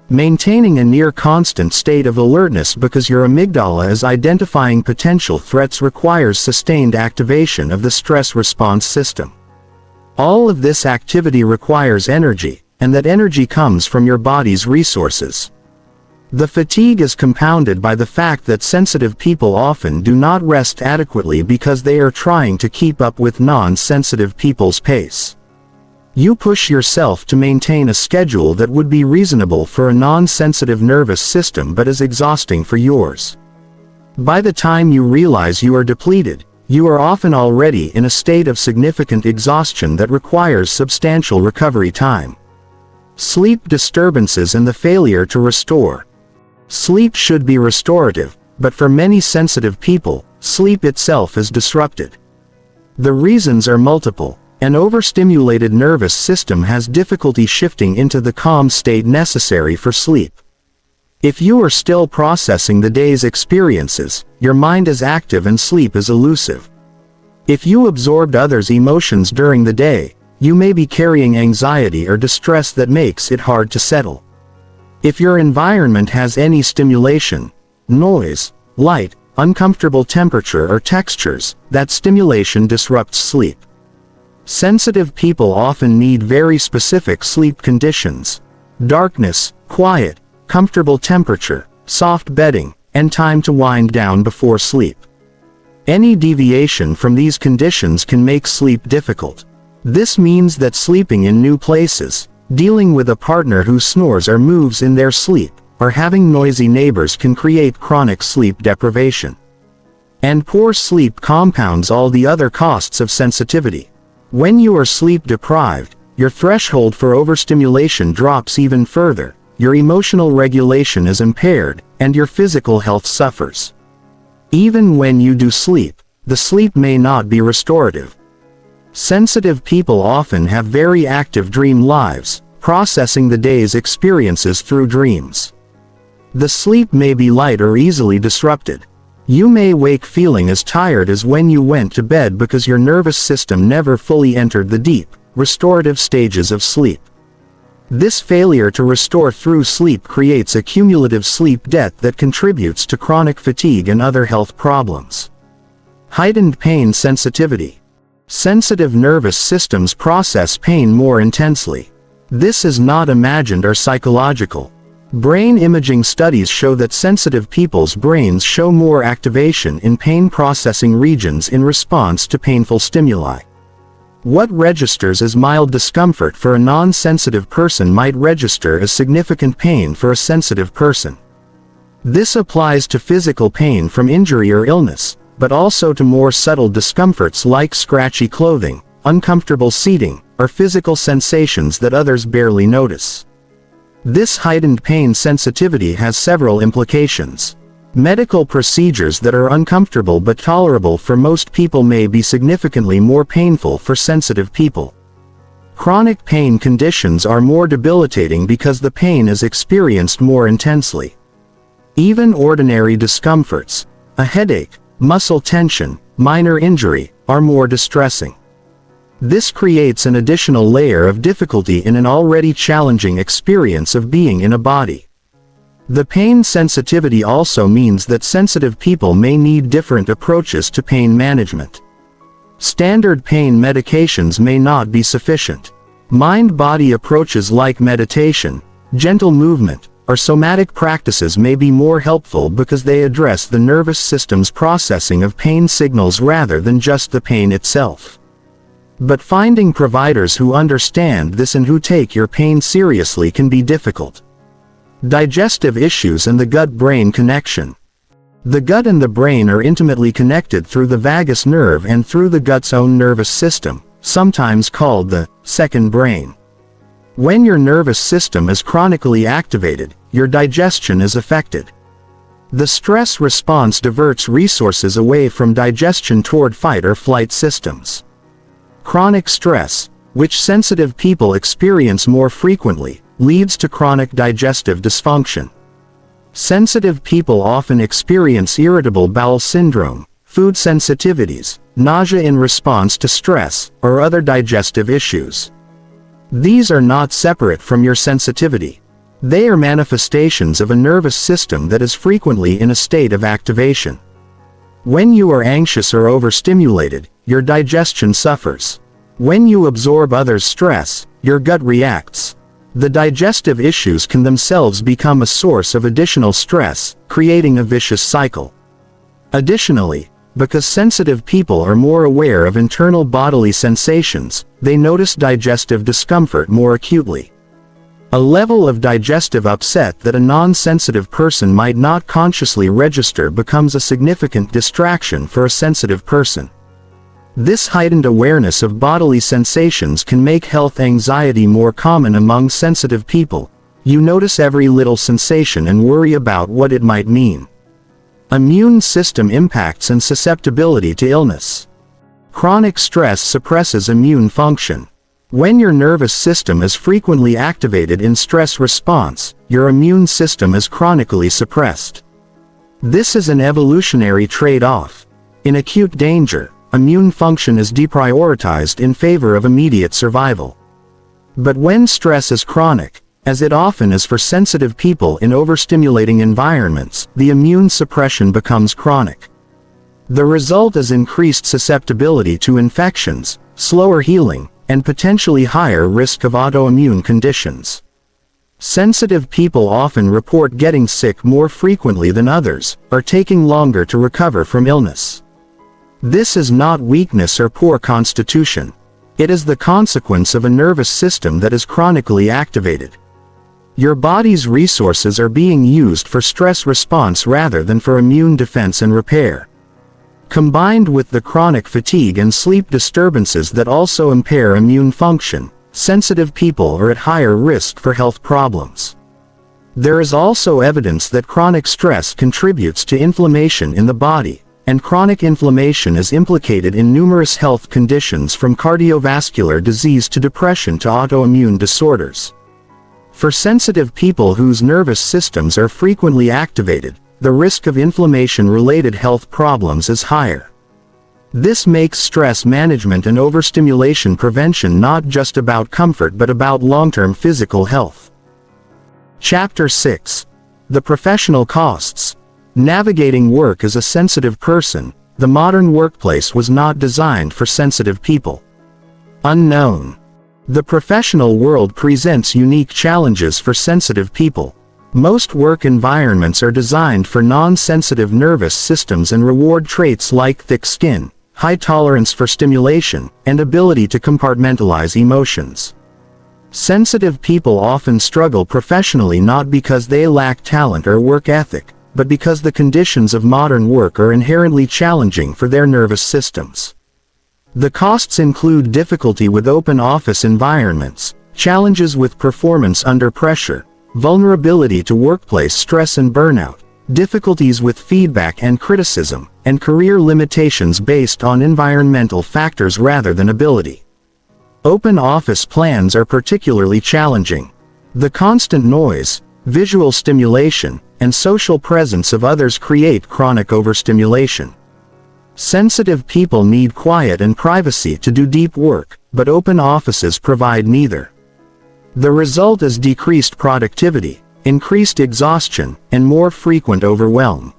Maintaining a near constant state of alertness because your amygdala is identifying potential threats requires sustained activation of the stress response system. All of this activity requires energy, and that energy comes from your body's resources. The fatigue is compounded by the fact that sensitive people often do not rest adequately because they are trying to keep up with non-sensitive people's pace. You push yourself to maintain a schedule that would be reasonable for a non-sensitive nervous system but is exhausting for yours. By the time you realize you are depleted, you are often already in a state of significant exhaustion that requires substantial recovery time. Sleep disturbances and the failure to restore. Sleep should be restorative, but for many sensitive people, sleep itself is disrupted. The reasons are multiple. An overstimulated nervous system has difficulty shifting into the calm state necessary for sleep. If you are still processing the day's experiences, your mind is active and sleep is elusive. If you absorbed others' emotions during the day, you may be carrying anxiety or distress that makes it hard to settle. If your environment has any stimulation, noise, light, uncomfortable temperature or textures, that stimulation disrupts sleep. Sensitive people often need very specific sleep conditions: darkness, quiet, comfortable temperature, soft bedding, and time to wind down before sleep. Any deviation from these conditions can make sleep difficult. This means that sleeping in new places, dealing with a partner who snores or moves in their sleep, or having noisy neighbors can create chronic sleep deprivation. And poor sleep compounds all the other costs of sensitivity. When you are sleep deprived, your threshold for overstimulation drops even further, your emotional regulation is impaired, and your physical health suffers. Even when you do sleep, the sleep may not be restorative. Sensitive people often have very active dream lives, processing the day's experiences through dreams. The sleep may be light or easily disrupted. You may wake feeling as tired as when you went to bed because your nervous system never fully entered the deep, restorative stages of sleep. This failure to restore through sleep creates a cumulative sleep debt that contributes to chronic fatigue and other health problems. Heightened pain sensitivity. Sensitive nervous systems process pain more intensely. This is not imagined or psychological. Brain imaging studies show that sensitive people's brains show more activation in pain-processing regions in response to painful stimuli. What registers as mild discomfort for a non-sensitive person might register as significant pain for a sensitive person. This applies to physical pain from injury or illness, but also to more subtle discomforts like scratchy clothing, uncomfortable seating, or physical sensations that others barely notice. This heightened pain sensitivity has several implications. Medical procedures that are uncomfortable but tolerable for most people may be significantly more painful for sensitive people. Chronic pain conditions are more debilitating because the pain is experienced more intensely. Even ordinary discomforts, a headache, muscle tension, minor injury, are more distressing. This creates an additional layer of difficulty in an already challenging experience of being in a body. The pain sensitivity also means that sensitive people may need different approaches to pain management. Standard pain medications may not be sufficient. Mind-body approaches like meditation, gentle movement, or somatic practices may be more helpful because they address the nervous system's processing of pain signals rather than just the pain itself. But finding providers who understand this and who take your pain seriously can be difficult. Digestive issues and the gut-brain connection. The gut and the brain are intimately connected through the vagus nerve and through the gut's own nervous system, sometimes called the second brain. When your nervous system is chronically activated, your digestion is affected. The stress response diverts resources away from digestion toward fight or flight systems. Chronic stress, which sensitive people experience more frequently, leads to chronic digestive dysfunction. Sensitive people often experience irritable bowel syndrome, food sensitivities, nausea in response to stress, or other digestive issues. These are not separate from your sensitivity. They are manifestations of a nervous system that is frequently in a state of activation. When you are anxious or overstimulated, your digestion suffers. When you absorb others' stress, your gut reacts. The digestive issues can themselves become a source of additional stress, creating a vicious cycle. Additionally, because sensitive people are more aware of internal bodily sensations, they notice digestive discomfort more acutely. A level of digestive upset that a non-sensitive person might not consciously register becomes a significant distraction for a sensitive person. This heightened awareness of bodily sensations can make health anxiety more common among sensitive people. You notice every little sensation and worry about what it might mean. Immune system impacts and susceptibility to illness. Chronic stress suppresses immune function. When your nervous system is frequently activated in stress response, your immune system is chronically suppressed. This is an evolutionary trade-off. In acute danger, immune function is deprioritized in favor of immediate survival. But when stress is chronic, as it often is for sensitive people in overstimulating environments, the immune suppression becomes chronic. The result is increased susceptibility to infections, slower healing, and potentially higher risk of autoimmune conditions. Sensitive people often report getting sick more frequently than others, or taking longer to recover from illness. This is not weakness or poor constitution. It is the consequence of a nervous system that is chronically activated. Your body's resources are being used for stress response rather than for immune defense and repair. Combined with the chronic fatigue and sleep disturbances that also impair immune function, sensitive people are at higher risk for health problems. There is also evidence that chronic stress contributes to inflammation in the body, and chronic inflammation is implicated in numerous health conditions from cardiovascular disease to depression to autoimmune disorders. For sensitive people whose nervous systems are frequently activated, the risk of inflammation-related health problems is higher. This makes stress management and overstimulation prevention not just about comfort but about long-term physical health. Chapter 6. The Professional Costs. Navigating work as a sensitive person, the modern workplace was not designed for sensitive people. Unknown. The professional world presents unique challenges for sensitive people. Most work environments are designed for non-sensitive nervous systems and reward traits like thick skin, high tolerance for stimulation, and ability to compartmentalize emotions. Sensitive people often struggle professionally not because they lack talent or work ethic, but because the conditions of modern work are inherently challenging for their nervous systems. The costs include difficulty with open office environments, challenges with performance under pressure, vulnerability to workplace stress and burnout, difficulties with feedback and criticism, and career limitations based on environmental factors rather than ability. Open office plans are particularly challenging. The constant noise, visual stimulation, and social presence of others create chronic overstimulation. Sensitive people need quiet and privacy to do deep work, but open offices provide neither. The result is decreased productivity, increased exhaustion, and more frequent overwhelm.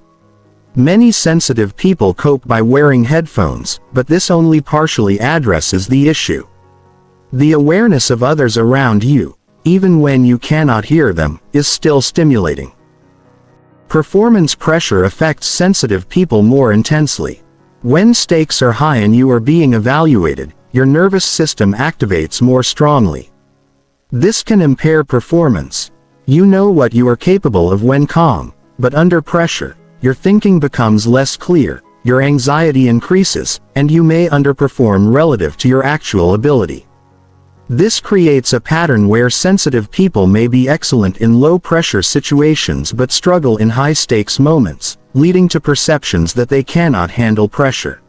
Many sensitive people cope by wearing headphones, but this only partially addresses the issue. The awareness of others around you, even when you cannot hear them, is still stimulating. Performance pressure affects sensitive people more intensely. When stakes are high and you are being evaluated, your nervous system activates more strongly. This can impair performance. You know what you are capable of when calm, but under pressure, your thinking becomes less clear, your anxiety increases, and you may underperform relative to your actual ability. This creates a pattern where sensitive people may be excellent in low-pressure situations but struggle in high-stakes moments, leading to perceptions that they cannot handle pressure.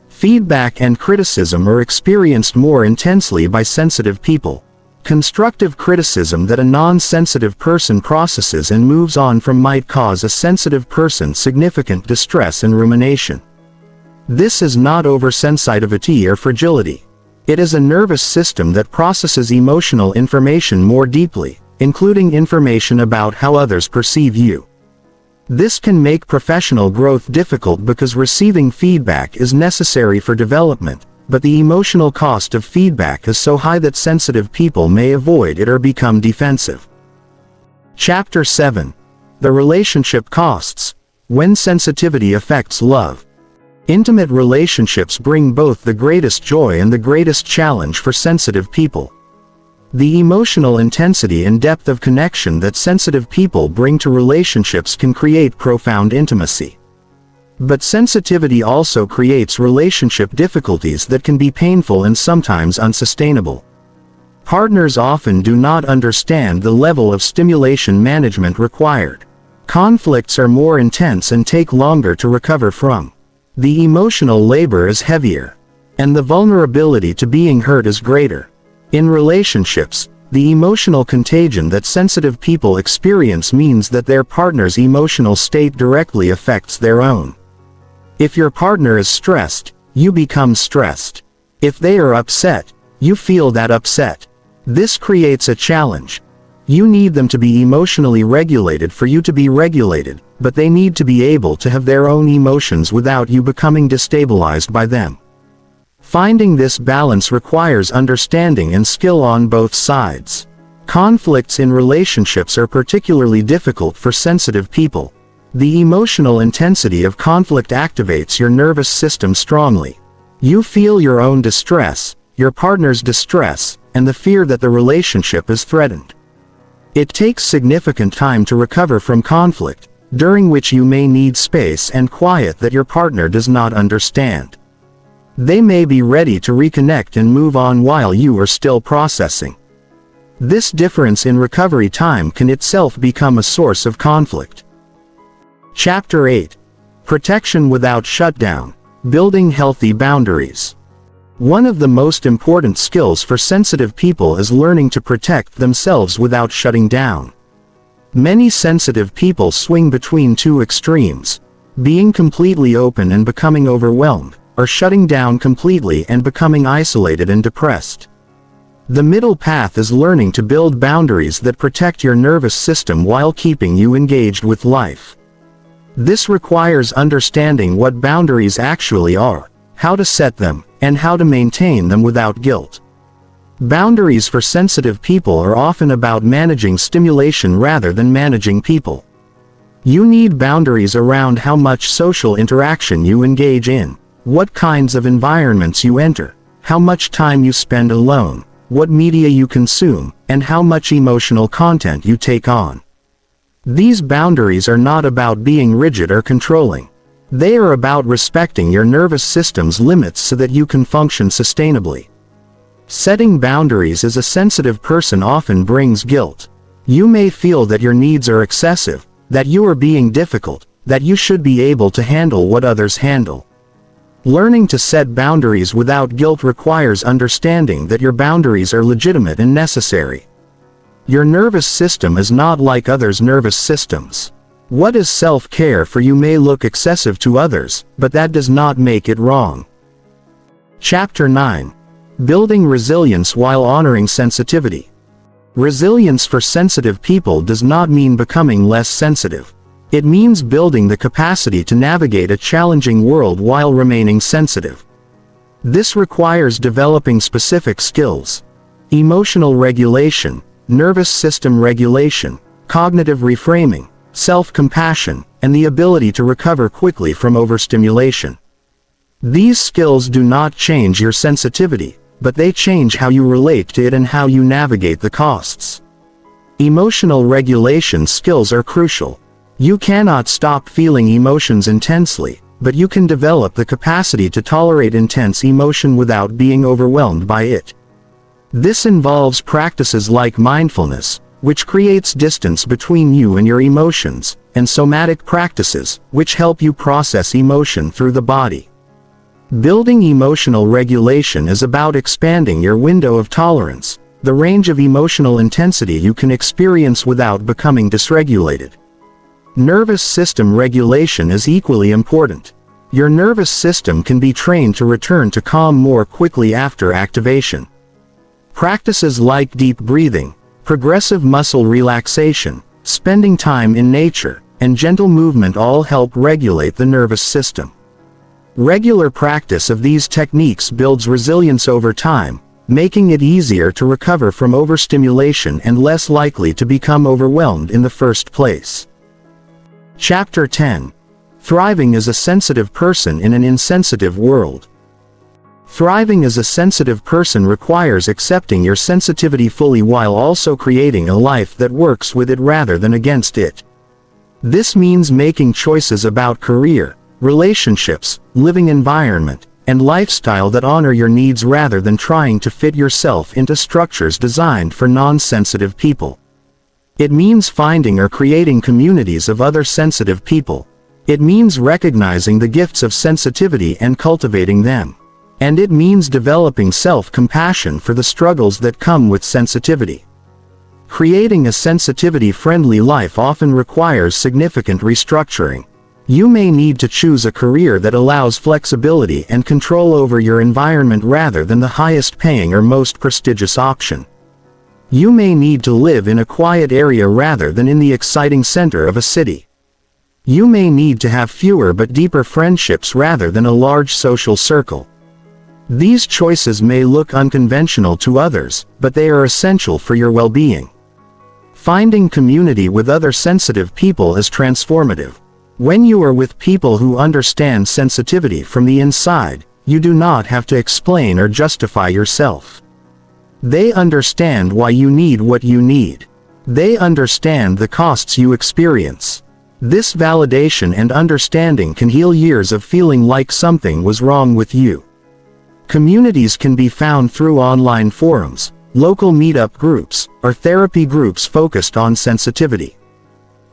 Feedback and criticism are experienced more intensely by sensitive people. Constructive criticism that a non-sensitive person processes and moves on from might cause a sensitive person significant distress and rumination. This is not oversensitivity or fragility. It is a nervous system that processes emotional information more deeply, including information about how others perceive you. This can make professional growth difficult because receiving feedback is necessary for development, but the emotional cost of feedback is so high that sensitive people may avoid it or become defensive. Chapter 7. The Relationship Costs. When sensitivity affects love. Intimate relationships bring both the greatest joy and the greatest challenge for sensitive people. The emotional intensity and depth of connection that sensitive people bring to relationships can create profound intimacy. But sensitivity also creates relationship difficulties that can be painful and sometimes unsustainable. Partners often do not understand the level of stimulation management required. Conflicts are more intense and take longer to recover from. The emotional labor is heavier. and the vulnerability to being hurt is greater. In relationships, the emotional contagion that sensitive people experience means that their partner's emotional state directly affects their own. If your partner is stressed, you become stressed. If they are upset, you feel that upset. This creates a challenge. You need them to be emotionally regulated for you to be regulated, but they need to be able to have their own emotions without you becoming destabilized by them. Finding this balance requires understanding and skill on both sides. Conflicts in relationships are particularly difficult for sensitive people. The emotional intensity of conflict activates your nervous system strongly. You feel your own distress, your partner's distress, and the fear that the relationship is threatened. It takes significant time to recover from conflict, during which you may need space and quiet that your partner does not understand. They may be ready to reconnect and move on while you are still processing. This difference in recovery time can itself become a source of conflict. Chapter 8. Protection without shutdown. Building healthy boundaries. One of the most important skills for sensitive people is learning to protect themselves without shutting down. Many sensitive people swing between two extremes: being completely open and becoming overwhelmed, or shutting down completely and becoming isolated and depressed. The middle path is learning to build boundaries that protect your nervous system while keeping you engaged with life. This requires understanding what boundaries actually are, how to set them, and how to maintain them without guilt. Boundaries for sensitive people are often about managing stimulation rather than managing people. You need boundaries around how much social interaction you engage in, what kinds of environments you enter, how much time you spend alone, what media you consume, and how much emotional content you take on. These boundaries are not about being rigid or controlling. They are about respecting your nervous system's limits so that you can function sustainably. Setting boundaries as a sensitive person often brings guilt. You may feel that your needs are excessive, that you are being difficult, that you should be able to handle what others handle. Learning to set boundaries without guilt requires understanding that your boundaries are legitimate and necessary. Your nervous system is not like others' nervous systems. What is self-care for you may look excessive to others, but that does not make it wrong. Chapter 9. Building resilience while honoring sensitivity. Resilience for sensitive people does not mean becoming less sensitive. It means building the capacity to navigate a challenging world while remaining sensitive. This requires developing specific skills: emotional regulation, nervous system regulation, cognitive reframing, self-compassion, and the ability to recover quickly from overstimulation. These skills do not change your sensitivity, but they change how you relate to it and how you navigate the costs. Emotional regulation skills are crucial. You cannot stop feeling emotions intensely, but you can develop the capacity to tolerate intense emotion without being overwhelmed by it. This involves practices like mindfulness, which creates distance between you and your emotions, and somatic practices, which help you process emotion through the body. Building emotional regulation is about expanding your window of tolerance, the range of emotional intensity you can experience without becoming dysregulated. Nervous system regulation is equally important. Your nervous system can be trained to return to calm more quickly after activation. Practices like deep breathing, progressive muscle relaxation, spending time in nature, and gentle movement all help regulate the nervous system. Regular practice of these techniques builds resilience over time, making it easier to recover from overstimulation and less likely to become overwhelmed in the first place. Chapter 10. Thriving as a sensitive person in an insensitive world. Thriving as a sensitive person requires accepting your sensitivity fully while also creating a life that works with it rather than against it. This means making choices about career, relationships, living environment, and lifestyle that honor your needs rather than trying to fit yourself into structures designed for non-sensitive people. It means finding or creating communities of other sensitive people. It means recognizing the gifts of sensitivity and cultivating them. And it means developing self-compassion for the struggles that come with sensitivity. Creating a sensitivity-friendly life often requires significant restructuring. You may need to choose a career that allows flexibility and control over your environment rather than the highest-paying or most prestigious option. You may need to live in a quiet area rather than in the exciting center of a city. You may need to have fewer but deeper friendships rather than a large social circle. These choices may look unconventional to others, but they are essential for your well-being. Finding community with other sensitive people is transformative. When you are with people who understand sensitivity from the inside, you do not have to explain or justify yourself. They understand why you need what you need. They understand the costs you experience. This validation and understanding can heal years of feeling like something was wrong with you. Communities can be found through online forums, local meetup groups, or therapy groups focused on sensitivity.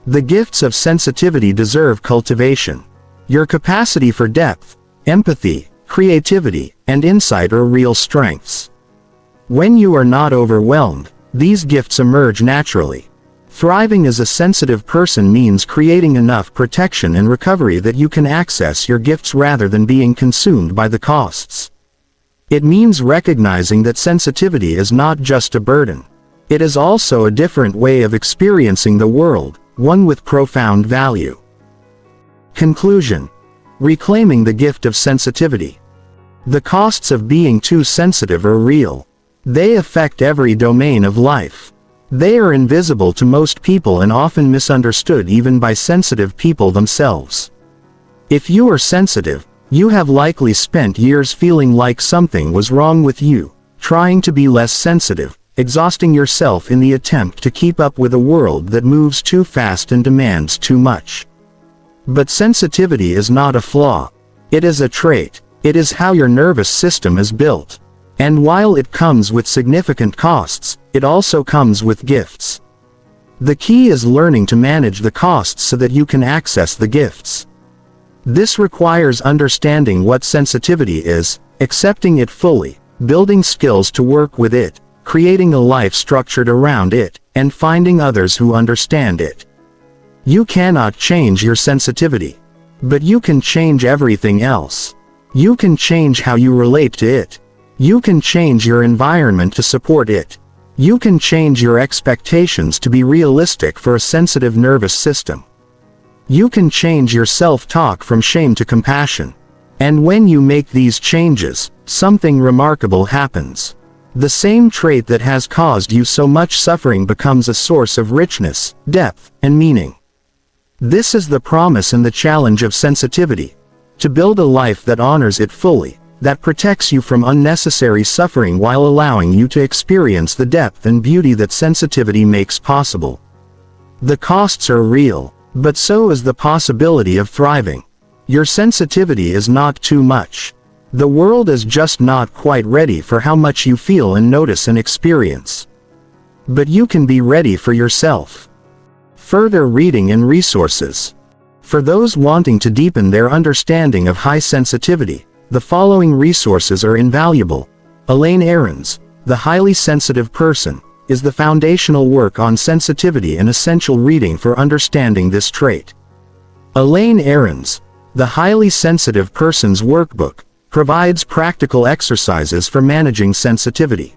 The gifts of sensitivity deserve cultivation. Your capacity for depth, empathy, creativity, and insight are real strengths. When you are not overwhelmed, these gifts emerge naturally. Thriving as a sensitive person means creating enough protection and recovery that you can access your gifts rather than being consumed by the costs. It means recognizing that sensitivity is not just a burden. It is also a different way of experiencing the world, one with profound value. Conclusion. Reclaiming the gift of sensitivity. The costs of being too sensitive are real. They affect every domain of life. They are invisible to most people and often misunderstood even by sensitive people themselves. If you are sensitive, you have likely spent years feeling like something was wrong with you, trying to be less sensitive, exhausting yourself in the attempt to keep up with a world that moves too fast and demands too much. But sensitivity is not a flaw. It is a trait. It is how your nervous system is built. And while it comes with significant costs, it also comes with gifts. The key is learning to manage the costs so that you can access the gifts. This requires understanding what sensitivity is, accepting it fully, building skills to work with it, creating a life structured around it, and finding others who understand it. You cannot change your sensitivity. But you can change everything else. You can change how you relate to it. You can change your environment to support it. You can change your expectations to be realistic for a sensitive nervous system. You can change your self-talk from shame to compassion. And when you make these changes, something remarkable happens. The same trait that has caused you so much suffering becomes a source of richness, depth, and meaning. This is the promise and the challenge of sensitivity. To build a life that honors it fully, that protects you from unnecessary suffering while allowing you to experience the depth and beauty that sensitivity makes possible. The costs are real, but so is the possibility of thriving. Your sensitivity is not too much. The world is just not quite ready for how much you feel and notice and experience. But you can be ready for yourself. Further reading and resources. For those wanting to deepen their understanding of high sensitivity, the following resources are invaluable. Elaine Aron's The Highly Sensitive Person is the foundational work on sensitivity and essential reading for understanding this trait. Elaine Aron's The Highly Sensitive Person's Workbook provides practical exercises for managing sensitivity.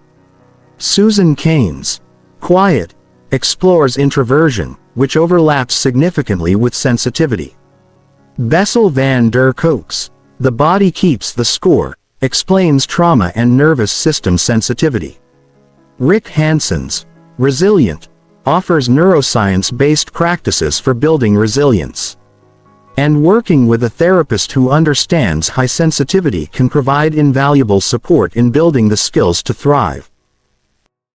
Susan Cain's Quiet explores introversion, which overlaps significantly with sensitivity. Bessel van der Kolk's The Body Keeps the Score explains trauma and nervous system sensitivity. Rick Hanson's Resilient offers neuroscience-based practices for building resilience. And working with a therapist who understands high sensitivity can provide invaluable support in building the skills to thrive.